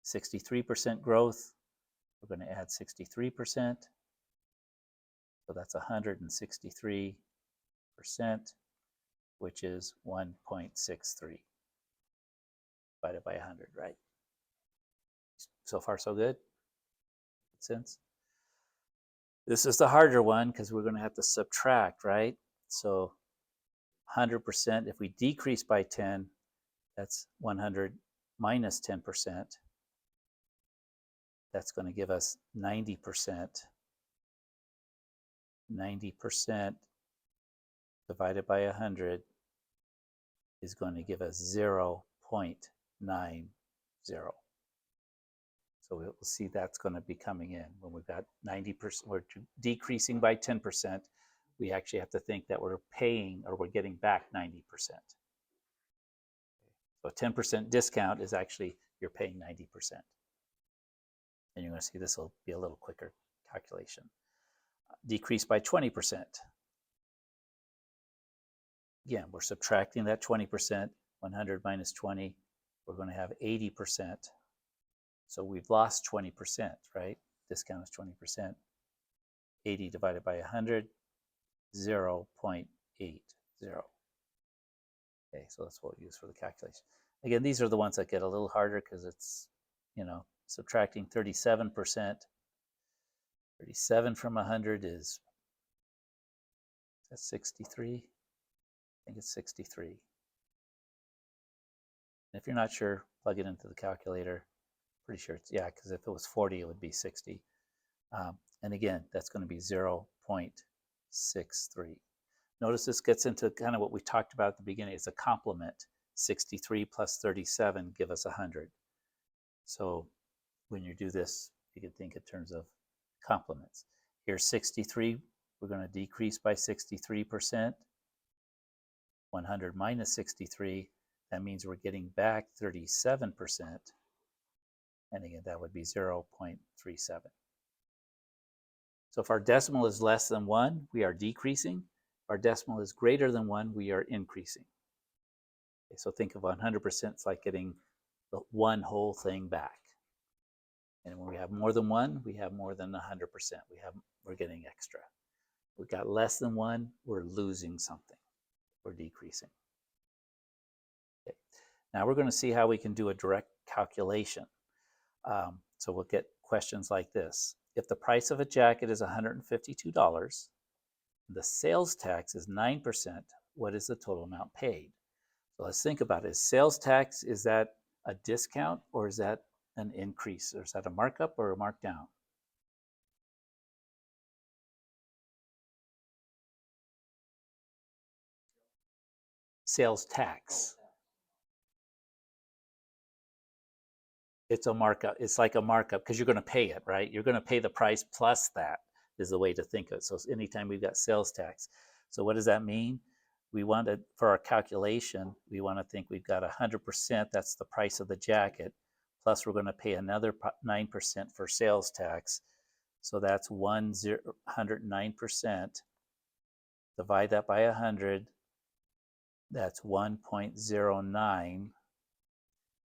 S1: 63% growth. We're going to add 63%. So that's 163%, which is 1.63 divided by 100, right? So far, so good? Good sense? This is the harder one because we're going to have to subtract, right? So 100%, if we decrease by 10, that's 100 minus 10%. That's going to give us 90%. 90% divided by 100 is going to give us 0.90. So we'll see that's going to be coming in. When we've got 90%, we're decreasing by 10%, we actually have to think that we're paying or we're getting back 90%. So a 10% discount is actually you're paying 90%. And you're going to see this will be a little quicker calculation. Decrease by 20%. Again, we're subtracting that 20%, 100 minus 20, we're going to have 80%. So we've lost 20%, right? Discount is 20%. 80 divided by 100, 0.80. Okay, so that's what we use for the calculation. Again, these are the ones that get a little harder because it's, subtracting 37%. 37 from 100 is that 63? I think it's 63. And if you're not sure, plug it into the calculator. Pretty sure it's, yeah, because if it was 40, it would be 60. And again, that's going to be 0.63. Notice this gets into kind of what we talked about at the beginning. It's a complement. 63 plus 37 give us 100. So when you do this, you can think in terms of complements. Here's 63. We're going to decrease by 63%. 100 minus 63, that means we're getting back 37%. And again, that would be 0.37. So if our decimal is less than 1, we are decreasing. If our decimal is greater than 1, we are increasing. Okay, so think of 100%, it's like getting the one whole thing back. And when we have more than 1, we have more than 100%. We're getting extra. We got less than 1, we're losing something. We're decreasing. Okay. Now we're going to see how we can do a direct calculation. So we'll get questions like this. If the price of a jacket is $152, the sales tax is 9%, what is the total amount paid? So let's think about it. Is sales tax, is that a discount or is that an increase? Or is that a markup or a markdown? Sales tax. It's a markup. It's like a markup because you're going to pay it, right? You're going to pay the price plus that is the way to think of it. So anytime we've got sales tax. So what does that mean? We want to, for our calculation, we want to think we've got 100%. That's the price of the jacket. Plus we're going to pay another 9% for sales tax. So that's 109%. Divide that by 100. That's 1.09.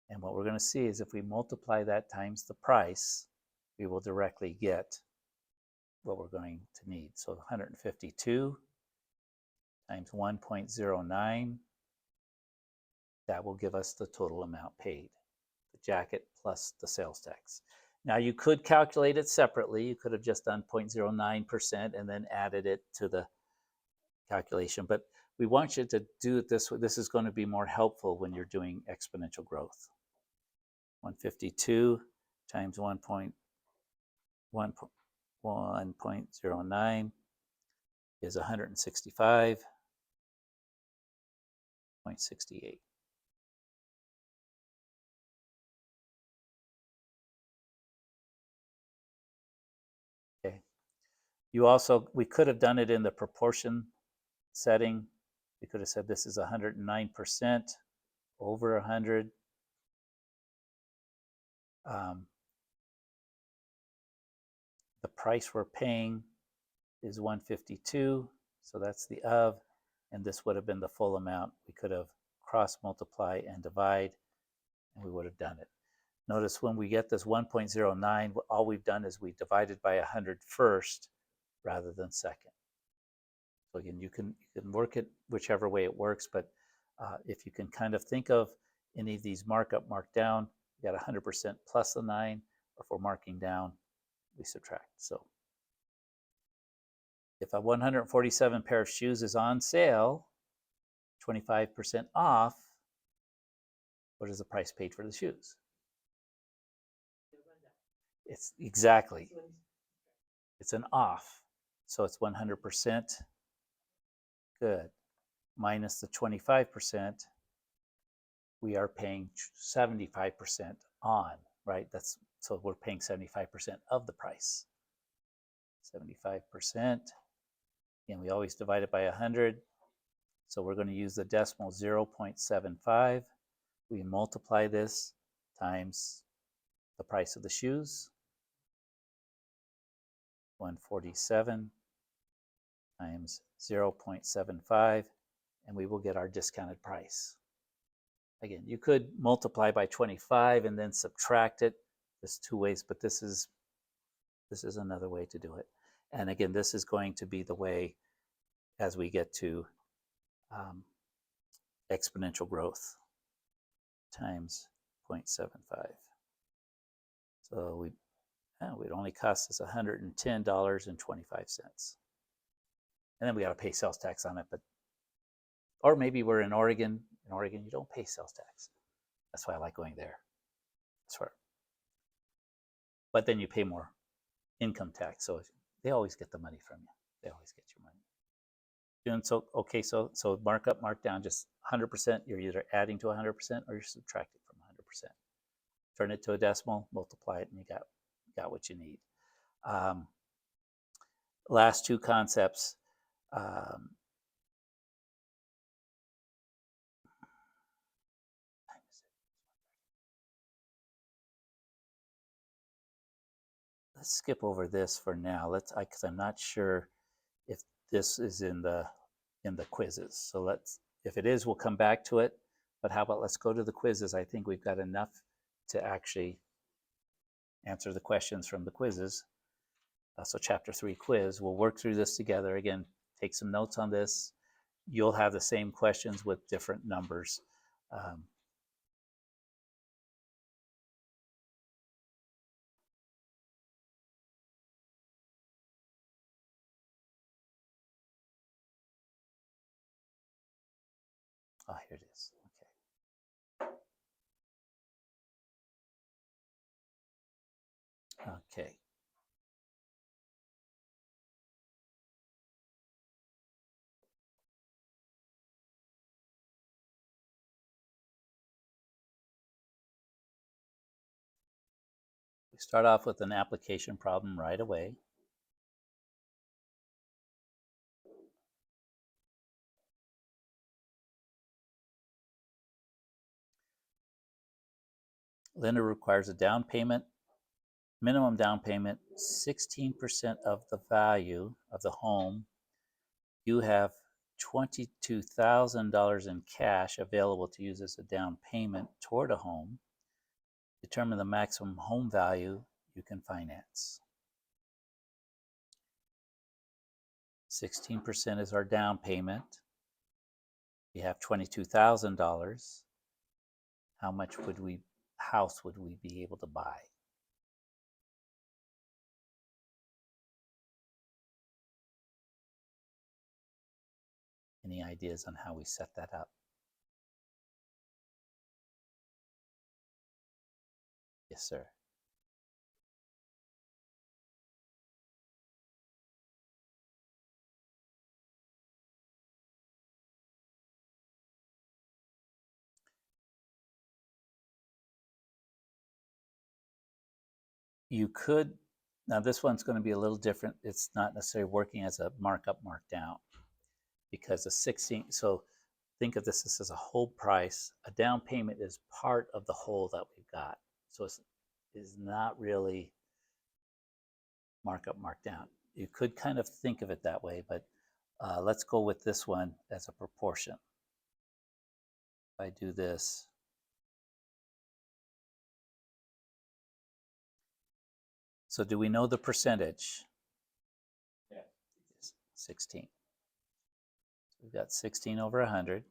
S1: And what we're going to see is if we multiply that times the price, we will directly get what we're going to need. So 152 times 1.09, that will give us the total amount paid, the jacket plus the sales tax. Now you could calculate it separately. You could have just done 0.09% and then added it to the calculation, but we want you to do it this way. This is going to be more helpful when you're doing exponential growth. 152 times 1.09 is 165.68. Okay. We could have done it in the proportion setting. We could have said this is 109% over 100. The price we're paying is 152, so that's the of, and this would have been the full amount. We could have cross multiply and divide, and we would have done it. Notice when we get this 1.09, all we've done is we divided by 100 first rather than second. So again, you can work it whichever way it works, but if you can kind of think of any of these markup, mark down, you got 100% plus the 9, or if we're marking down, we subtract. So if a 147 pair of shoes is on sale, 25% off, what is the price paid for the shoes? It's exactly, it's an off. So it's 100%, good, minus the 25%, we are paying 75% on, right? So we're paying 75% of the price. 75%, and we always divide it by 100. So we're going to use the decimal 0.75. We multiply this times the price of the shoes, 147 times 0.75, and we will get our discounted price. Again, you could multiply by 25 and then subtract it. There's two ways, but this is another way to do it. And again, this is going to be the way as we get to exponential growth. times 0.75. So it only cost us $110.25. And then we got to pay sales tax on it. But or maybe we're in Oregon. In Oregon, you don't pay sales tax. That's why I like going there. That's where. But then you pay more income tax. So they always get the money from you. They always get your money. And so, okay, so mark up, mark down, just 100%. You're either adding to 100% or you're subtracting from 100%. Turn it to a decimal, multiply it, and you got what you need. Last two concepts. Let's skip over this for now. Because I'm not sure if this is in the quizzes. So if it is, we'll come back to it. But how about let's go to the quizzes? I think we've got enough to actually answer the questions from the quizzes. So Chapter 3 quiz. We'll work through this together. Again, take some notes on this. You'll have the same questions with different numbers. Oh, here it is. Okay. We start off with an application problem right away. Lender requires a down payment, minimum down payment, 16% of the value of the home. You have $22,000 in cash available to use as a down payment toward a home. Determine the maximum home value you can finance. 16% is our down payment. We have $22,000. How much house would we be able to buy? Any ideas on how we set that up? Yes, sir. You could, now this one's going to be a little different. It's not necessarily working as a markup, markdown, because the 16, so think of this as a whole price. A down payment is part of the whole that we've got. So it's not really markup, markdown. You could kind of think of it that way, but let's go with this one as a proportion. If I do this, so do we know the percentage?
S2: Yeah.
S1: 16. We've got 16 over 100.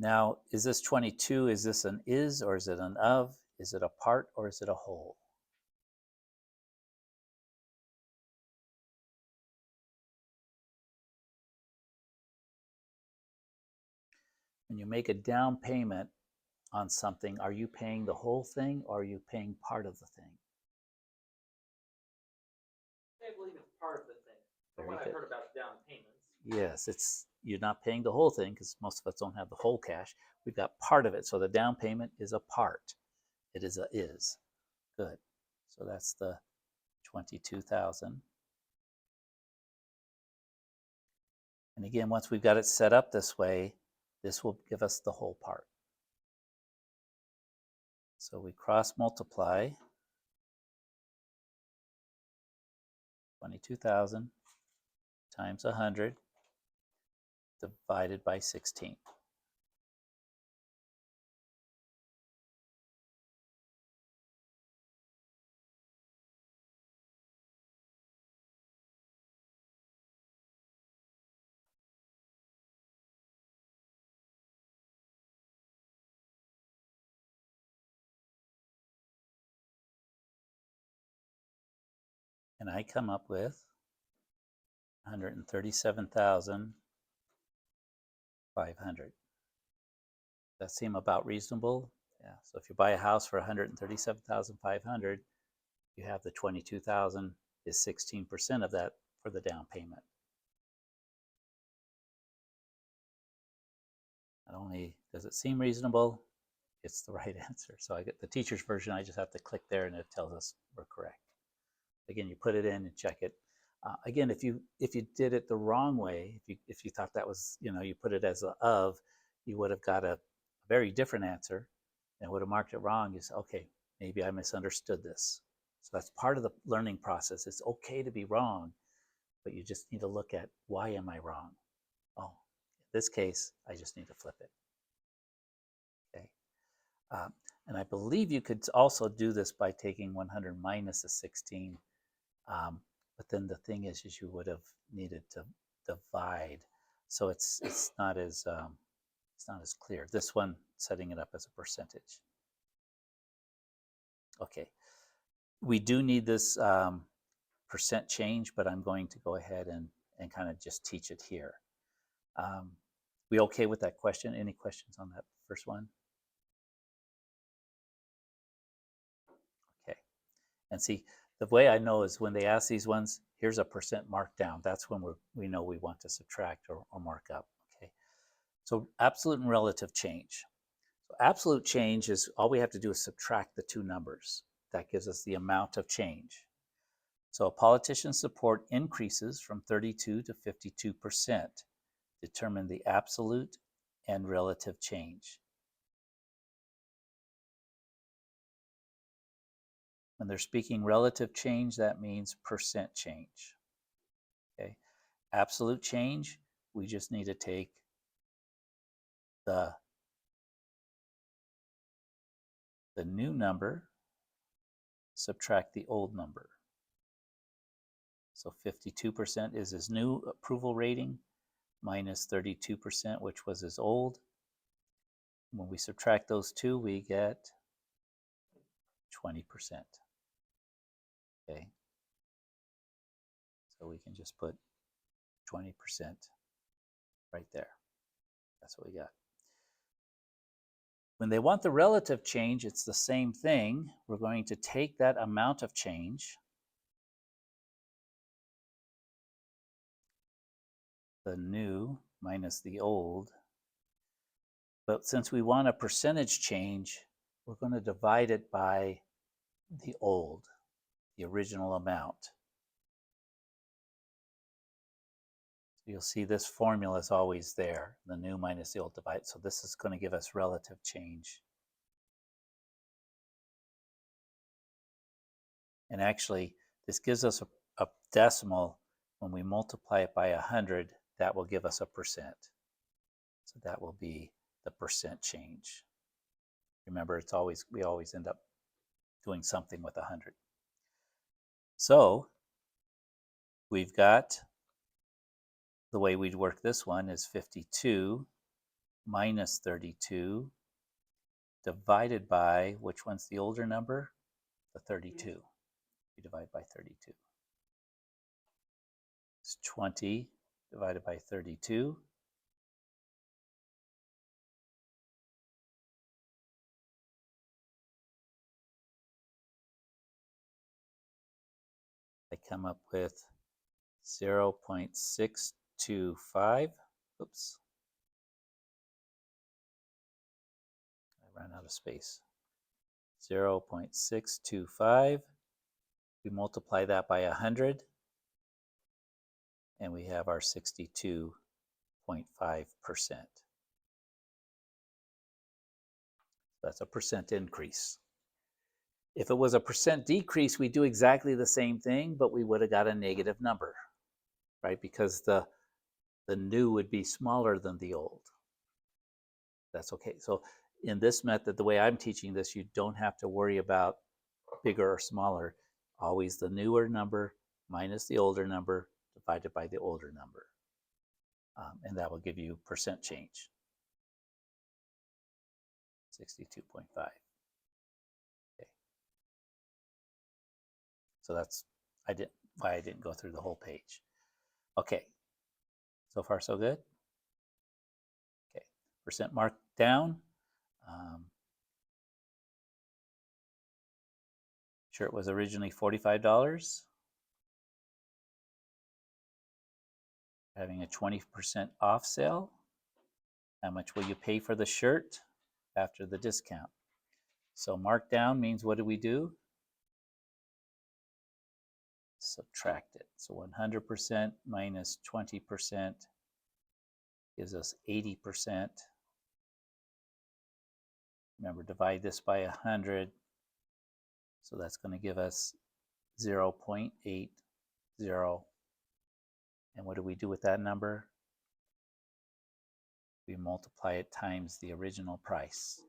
S1: Now, is this 22? Is this an is or is it an of? Is it a part or is it a whole? When you make a down payment on something, are you paying the whole thing or are you paying part of the thing?
S2: I believe it's part of the thing. From
S1: Very
S2: what
S1: good.
S2: I've heard about down payments.
S1: Yes, you're not paying the whole thing because most of us don't have the whole cash. We've got part of it. So the down payment is a part. It is a is. Good. So that's the 22,000. And again, once we've got it set up this way, this will give us the whole part. So we cross multiply 22,000 times 100 divided by 16. And I come up with 137,500. That seem about reasonable? Yeah. So if you buy a house for 137,500, you have the 22,000 is 16% of that for the down payment. Not only does it seem reasonable, it's the right answer. So I get the teacher's version. I just have to click there and it tells us we're correct. Again, you put it in and check it. Again, if you did it the wrong way, if you thought that was, you put it as a of, you would have got a very different answer and would have marked it wrong. You say, okay, maybe I misunderstood this. So that's part of the learning process. It's okay to be wrong, but you just need to look at, why am I wrong? Oh, in this case, I just need to flip it. Okay. And I believe you could also do this by taking 100 minus a 16. But then the thing is you would have needed to divide, so it's not as clear. This one, setting it up as a percentage. Okay, we do need this percent change, but I'm going to go ahead and kind of just teach it here. We okay with that question? Any questions on that first one? Okay, and see, the way I know is when they ask these ones, here's a percent marked down. That's when we know we want to subtract or mark up. Okay, so absolute and relative change. So absolute change is all we have to do is subtract the two numbers. That gives us the amount of change. So a politician's support increases from 32 to 52%. Determine the absolute and relative change. When they're speaking relative change, that means percent change. Okay. Absolute change, we just need to take the new number, subtract the old number. So 52% is his new approval rating, minus 32%, which was his old. When we subtract those two, we get 20%. Okay. So we can just put 20% right there. That's what we got. When they want the relative change, it's the same thing. We're going to take that amount of change, the new minus the old, but since we want a percentage change, we're going to divide it by the old, the original amount. So you'll see this formula is always there, the new minus the old divide. So this is going to give us relative change. And actually, this gives us a decimal. When we multiply it by 100, that will give us a percent. So that will be the percent change. Remember, we always end up doing something with 100. So we've got, the way we'd work this one is 52 minus 32 divided by, which one's the older number? The 32. We divide by 32. It's 20 divided by 32. I come up with 0.625. Oops. I ran out of space. 0.625. We multiply that by 100, and we have our 62.5%. That's a percent increase. If it was a percent decrease, we do exactly the same thing, but we would have got a negative number, right? Because the new would be smaller than the old. That's okay. So in this method, the way I'm teaching this, you don't have to worry about bigger or smaller. Always the newer number minus the older number divided by the older number. And that will give you percent change. 62.5. Okay. So that's, why I didn't go through the whole page. Okay, so far so good. Okay, percent marked down. Shirt was originally $45. Having a 20% off sale. How much will you pay for the shirt after the discount? So markdown means what do we do? Subtract it. So 100% minus 20% gives us 80%. Remember, divide this by 100. So that's going to give us 0.80. And what do we do with that number? We multiply it times the original price.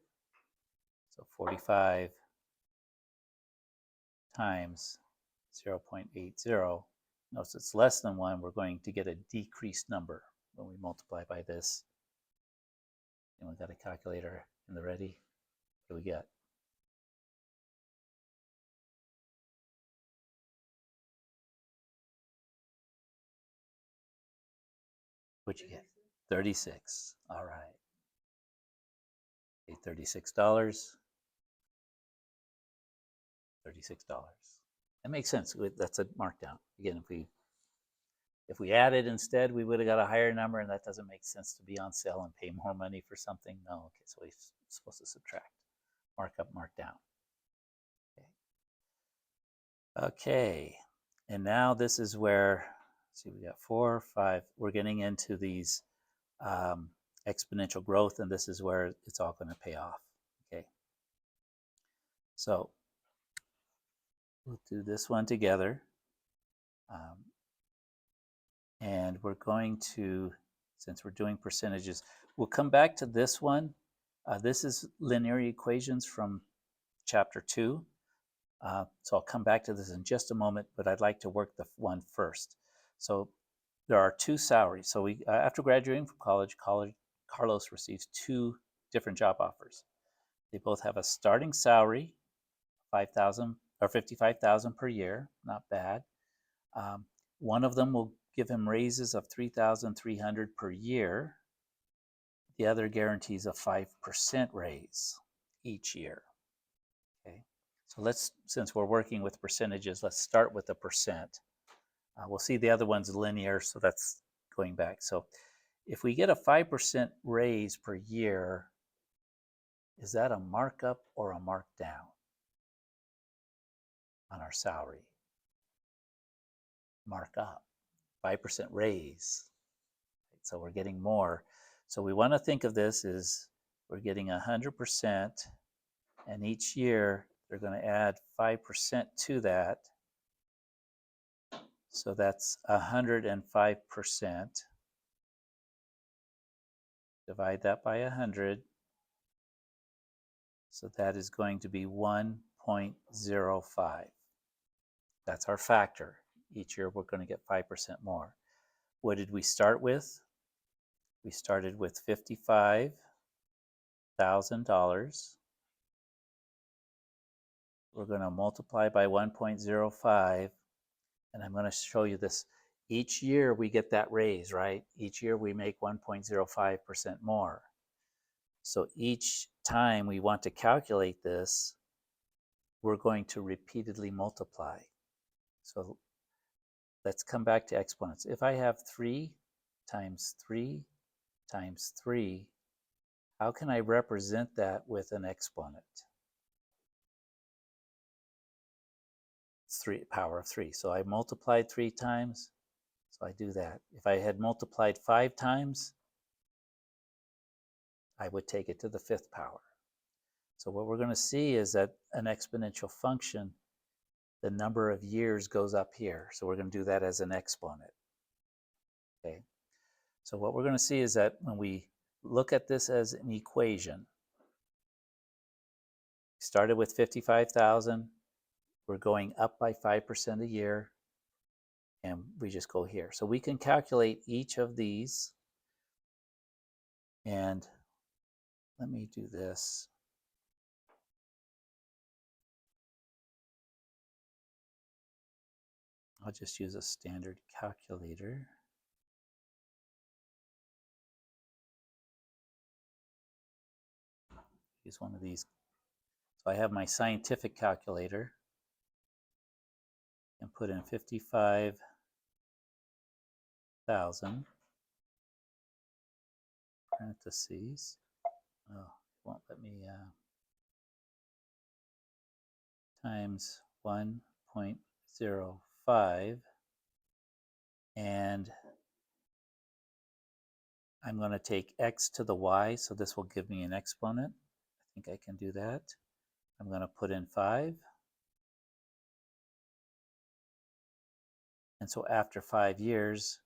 S1: So 45 times 0.80. Notice it's less than 1. We're going to get a decreased number when we multiply by this. And we've got a calculator in the ready. What do we get? What'd you get? 36. All right. Okay, $36. $36. That makes sense. That's a markdown. Again, if we added instead, we would have got a higher number, and that doesn't make sense to be on sale and pay more money for something. No, okay, so we're supposed to subtract. Mark up, mark down. Okay, and now this is where, see, we got 4, 5. We're getting into these exponential growth, and this is where it's all going to pay off. Okay, so we'll do this one together. And we're going to, since we're doing percentages, we'll come back to this one. This is linear equations from chapter 2. So I'll come back to this in just a moment, but I'd like to work the one first. So there are 2 salaries. So we, after graduating from college, Carlos receives 2 different job offers. They both have a starting salary, $5,000 or $55,000 per year, not bad. One of them will give him raises of $3,300 per year. The other guarantees a 5% raise each year. Okay, so let's, since we're working with percentages, let's start with the percent. We'll see the other one's linear, so that's going back. So if we get a 5% raise per year, is that a markup or a markdown on our salary? Markup. 5% raise. So we're getting more. So we want to think of this as we're getting 100%, and each year they're going to add 5% to that. So that's 105%. Divide that by 100. So that is going to be 1.05. That's our factor. Each year we're going to get 5% more. What did we start with? We started with $55,000. We're going to multiply by 1.05, and I'm going to show you this. Each year we get that raise, right? Each year we make 1.05% more. So each time we want to calculate this, we're going to repeatedly multiply. So let's come back to exponents. If I have 3 times 3 times 3, how can I represent that with an exponent? It's 3, power of 3. So I multiplied 3 times, so I do that. If I had multiplied 5 times, I would take it to the 5th power. So what we're going to see is that an exponential function, the number of years goes up here. So we're going to do that as an exponent. Okay. So what we're going to see is that when we look at this as an equation, we started with 55,000. We're going up by 5% a year, and we just go here. So we can calculate each of these, and let me do this. I'll just use a standard calculator. Use one of these. So I have my scientific calculator and put in 55,000 parentheses. Oh, it won't let me times 1.05, and I'm going to take x to the y, so this will give me an exponent. I think I can do that. I'm going to put in 5. And so after 5 years,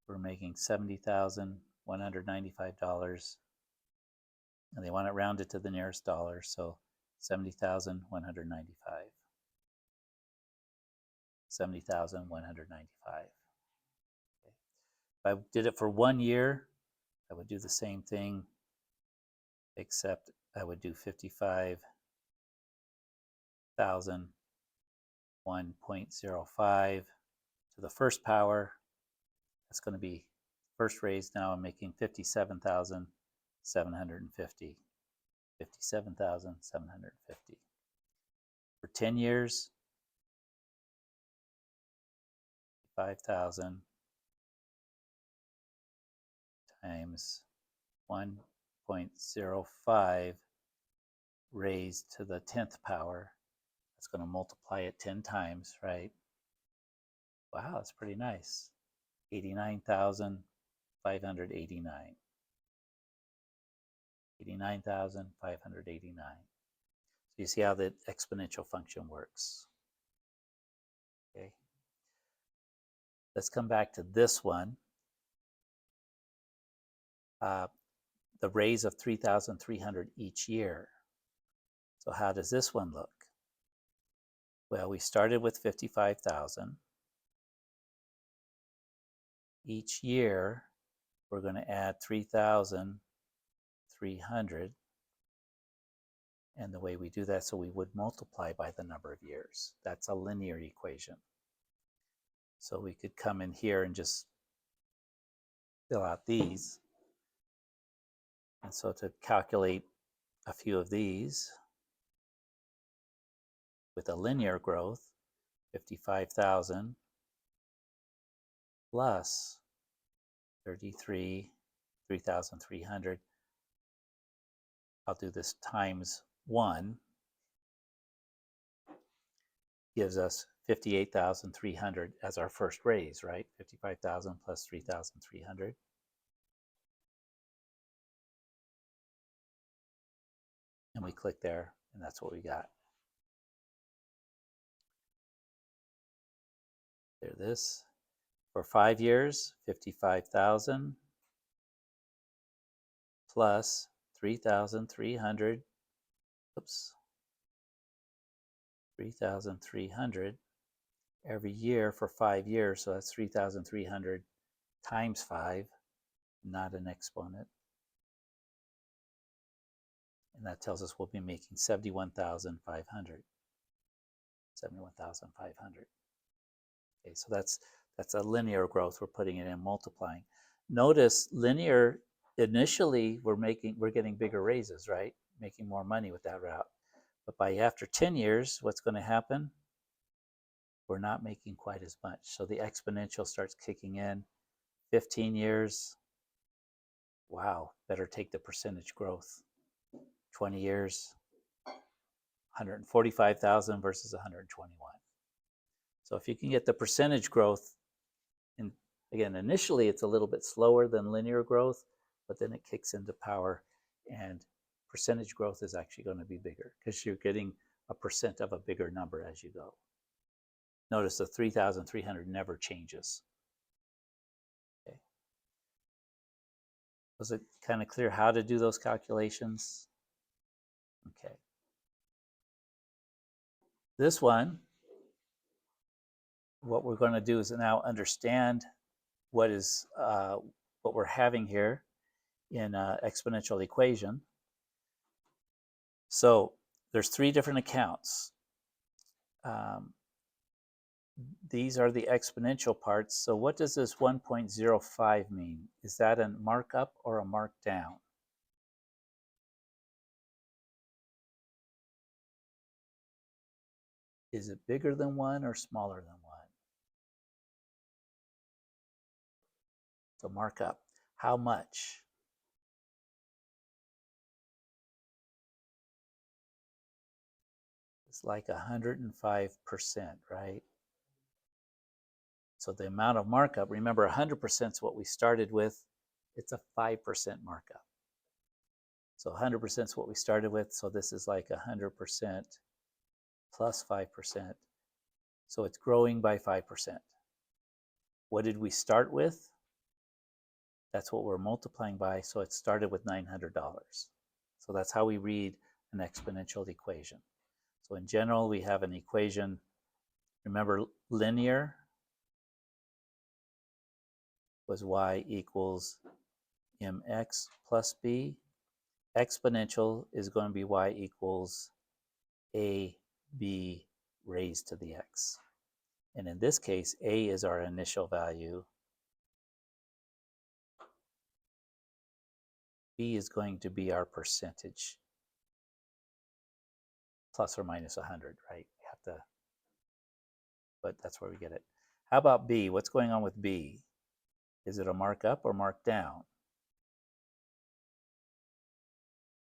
S1: we're making $70,195. And they want it rounded to the nearest dollar, so 70,195. 70,195. Okay. If I did it for 1 year, I would do the same thing, except I would do 55,000 1.05 to the first power. That's going to be first raise. Now I'm making 57,750. 57,750. For 10 years, 5,000 times 1.05 raised to the 10th power. That's going to multiply it 10 times, right? Wow, that's pretty nice. 89,589. 89,589. So you see how the exponential function works. Okay. Let's come back to this one. The raise of 3,300 each year. So how does this one look? Well, we started with 55,000. Each year, we're going to add 3,300. And the way we do that, so we would multiply by the number of years. That's a linear equation. So we could come in here and just fill out these. And so to calculate a few of these with a linear growth, 55,000 plus 3,300. I'll do this times 1, gives us 58,300 as our first raise, right? 55,000 plus 3,300. And we click there, and that's what we got. There, this. For 5 years, 55,000 plus 3,300. Oops. 3,300 every year for 5 years. So that's 3,300 times 5, not an exponent. And that tells us we'll be making 71,500. 71,500. Okay, so that's a linear growth. We're putting it in, multiplying. Notice linear, initially we're getting bigger raises, right? Making more money with that route. But by after 10 years, what's going to happen? We're not making quite as much. So the exponential starts kicking in. 15 years, wow, better take the percentage growth. 20 years, 145,000 versus 121. So if you can get the percentage growth, and again, initially it's a little bit slower than linear growth, but then it kicks into power, and percentage growth is actually going to be bigger because you're getting a percent of a bigger number as you go. Notice the 3,300 never changes. Okay. Was it kind of clear how to do those calculations? Okay. This one, what we're going to do is now understand what we're having here in an exponential equation. So there's 3 different accounts. these are the exponential parts. So what does this 1.05 mean? Is that a markup or a markdown? Is it bigger than 1 or smaller than 1? So markup. How much? It's like 105%, right? So the amount of markup, remember 100% is what we started with. It's a 5% markup. So 100% is what we started with. So this is like 100% plus 5%. So it's growing by 5%. What did we start with? That's what we're multiplying by. So it started with $900. So that's how we read an exponential equation. So in general, we have an equation. Remember, linear was y equals mx plus b. Exponential is going to be y equals ab raised to the x. And in this case, a is our initial value. B is going to be our percentage, plus or minus 100, right? We have to, but that's where we get it. How about B? What's going on with B? Is it a markup or markdown?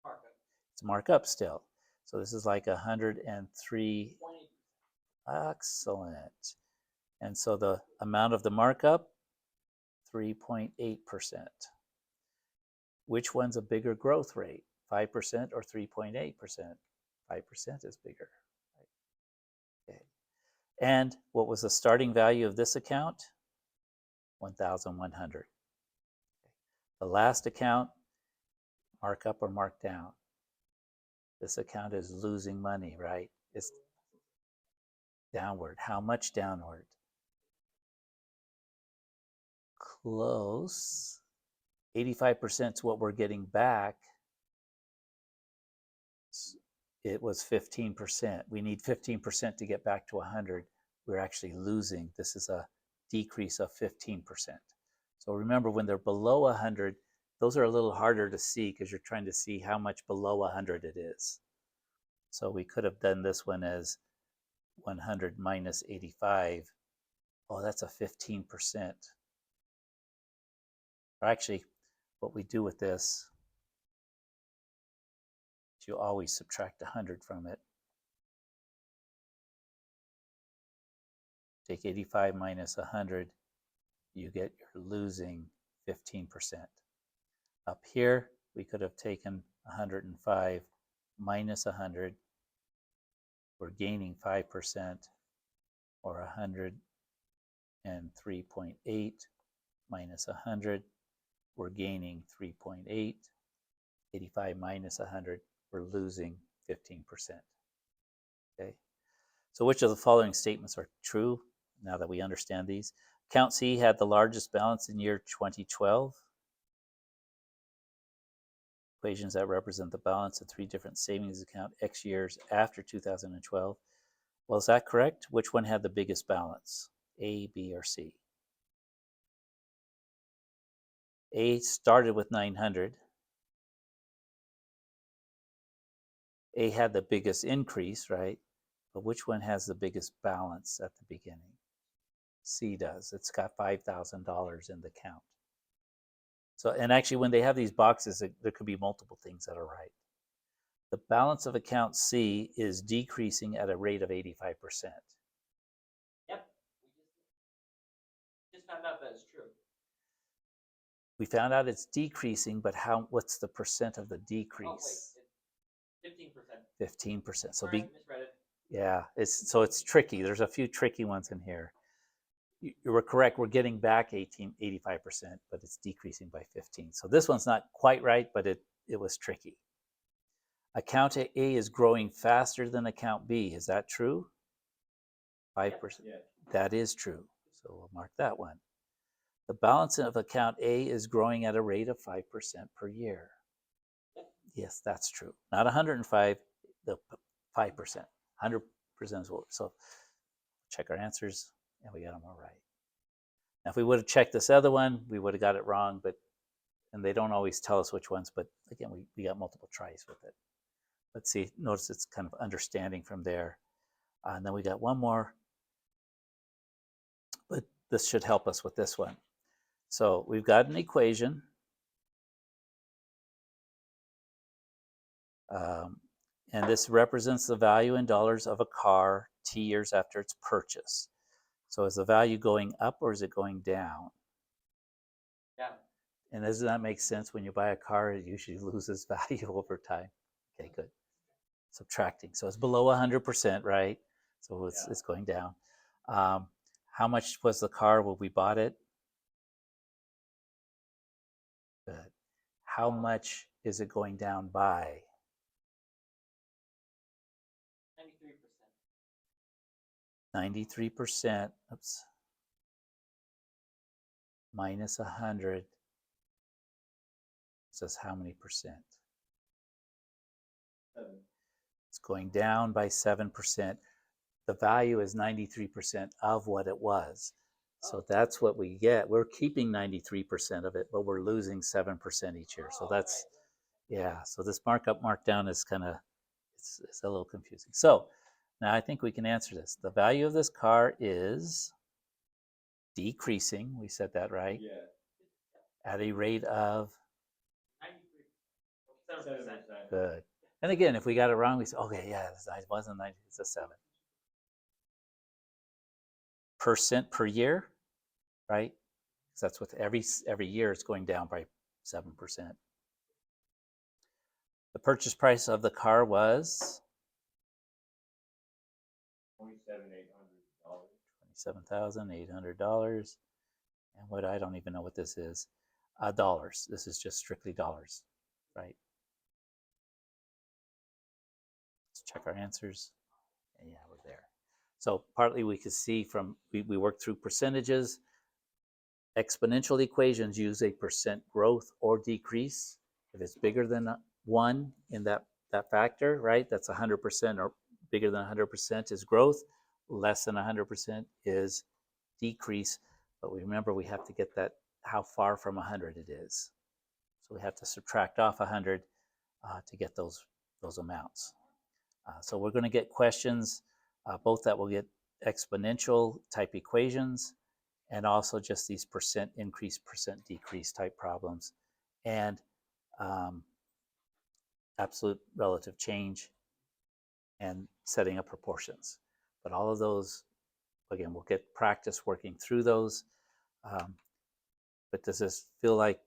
S2: Markup.
S1: It's a markup still. So this is like 103.
S2: 20.
S1: Excellent. And so the amount of the markup, 3.8%. Which one's a bigger growth rate, 5% or 3.8%? 5% is bigger. Okay. And what was the starting value of this account? 1,100. The last account, markup or markdown? This account is losing money, right? It's downward. How much downward? Close. 85% is what we're getting back. It was 15%. We need 15% to get back to 100. We're actually losing. This is a decrease of 15%. So remember, when they're below 100, those are a little harder to see because you're trying to see how much below 100 it is. So we could have done this one as 100 minus 85. Oh, that's a 15%. Or actually, what we do with this is you always subtract 100 from it. Take 85 minus 100, you get you're losing 15%. Up here, we could have taken 105 minus 100. We're gaining 5%, or 103.8 minus 100. We're gaining 3.8. 85 minus 100, we're losing 15%. Okay. So which of the following statements are true now that we understand these? Account C had the largest balance in year 2012. Equations that represent the balance of 3 different savings account X years after 2012. Well, is that correct? Which one had the biggest balance? A, B, or C? A started with 900. A had the biggest increase, right? But which one has the biggest balance at the beginning? C does. It's got $5,000 in the count. So, and actually, when they have these boxes, there could be multiple things that are right. The balance of account C is decreasing at a rate of 85%.
S2: Yep. We just found out that it's true.
S1: We found out it's decreasing, but what's the percent of the decrease?
S2: Oh, wait, 15%.
S1: 15%. So
S2: Sorry, misread it.
S1: yeah, it's tricky. There's a few tricky ones in here. You were correct. We're getting back 85%, but it's decreasing by 15. So this one's not quite right, but it was tricky. Account A is growing faster than account B. Is that true? 5%.
S2: Yeah.
S1: That is true. So we'll mark that one. The balance of account A is growing at a rate of 5% per year. Yes, that's true. Not 105, the 5%. 100% is what. So Check our answers, and we got them all right. Now, if we would have checked this other one, we would have got it wrong, and they don't always tell us which ones, but again, we got multiple tries with it. Let's see, notice it's kind of understanding from there. And then we got one more, but this should help us with this one. So we've got an equation. And this represents the value in dollars of a car T years after its purchase. So is the value going up or is it going down?
S2: Yeah.
S1: And doesn't that make sense? When you buy a car, it usually loses value over time. Okay, good. Subtracting. So it's below 100%, right? So it's going down. How much was the car when we bought it? Good. How much is it going down by?
S2: 93%.
S1: 93%. Oops. Minus 100 says how many percent?
S2: 7.
S1: It's going down by 7%. The value is 93% of what it was. So that's what we get. We're keeping 93% of it, but we're losing 7% each year. So that's, yeah. So this markup, markdown is kind of, it's a little confusing. So now I think we can answer this. The value of this car is decreasing. We said that, right?
S2: Yeah.
S1: At a rate of
S2: 7%.
S1: good. And again, if we got it wrong, we say, okay, yeah, it wasn't 90, it's a 7. Percent per year, right? Because that's what every year it's going down by 7%. The purchase price of the car was $27,800. And what I don't even know what this is. Dollars. This is just strictly dollars, right? Let's check our answers. And yeah, we're there. So partly we could see from, we worked through percentages. Exponential equations use a percent growth or decrease. If it's bigger than 1 in that factor, right, that's 100%, or bigger than 100% is growth, less than 100% is decrease. But we remember we have to get that, how far from 100 it is. So we have to subtract off 100 to get those amounts. So we're going to get questions, both that will get exponential type equations, and also just these percent increase, percent decrease type problems, and absolute relative change, and setting up proportions. But all of those, again, we'll get practice working through those. But does this feel like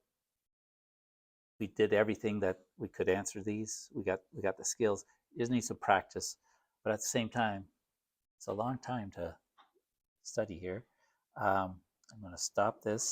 S1: we did everything that we could answer these? We got the skills. You just need some practice, but at the same time, it's a long time to study here. I'm going to stop this.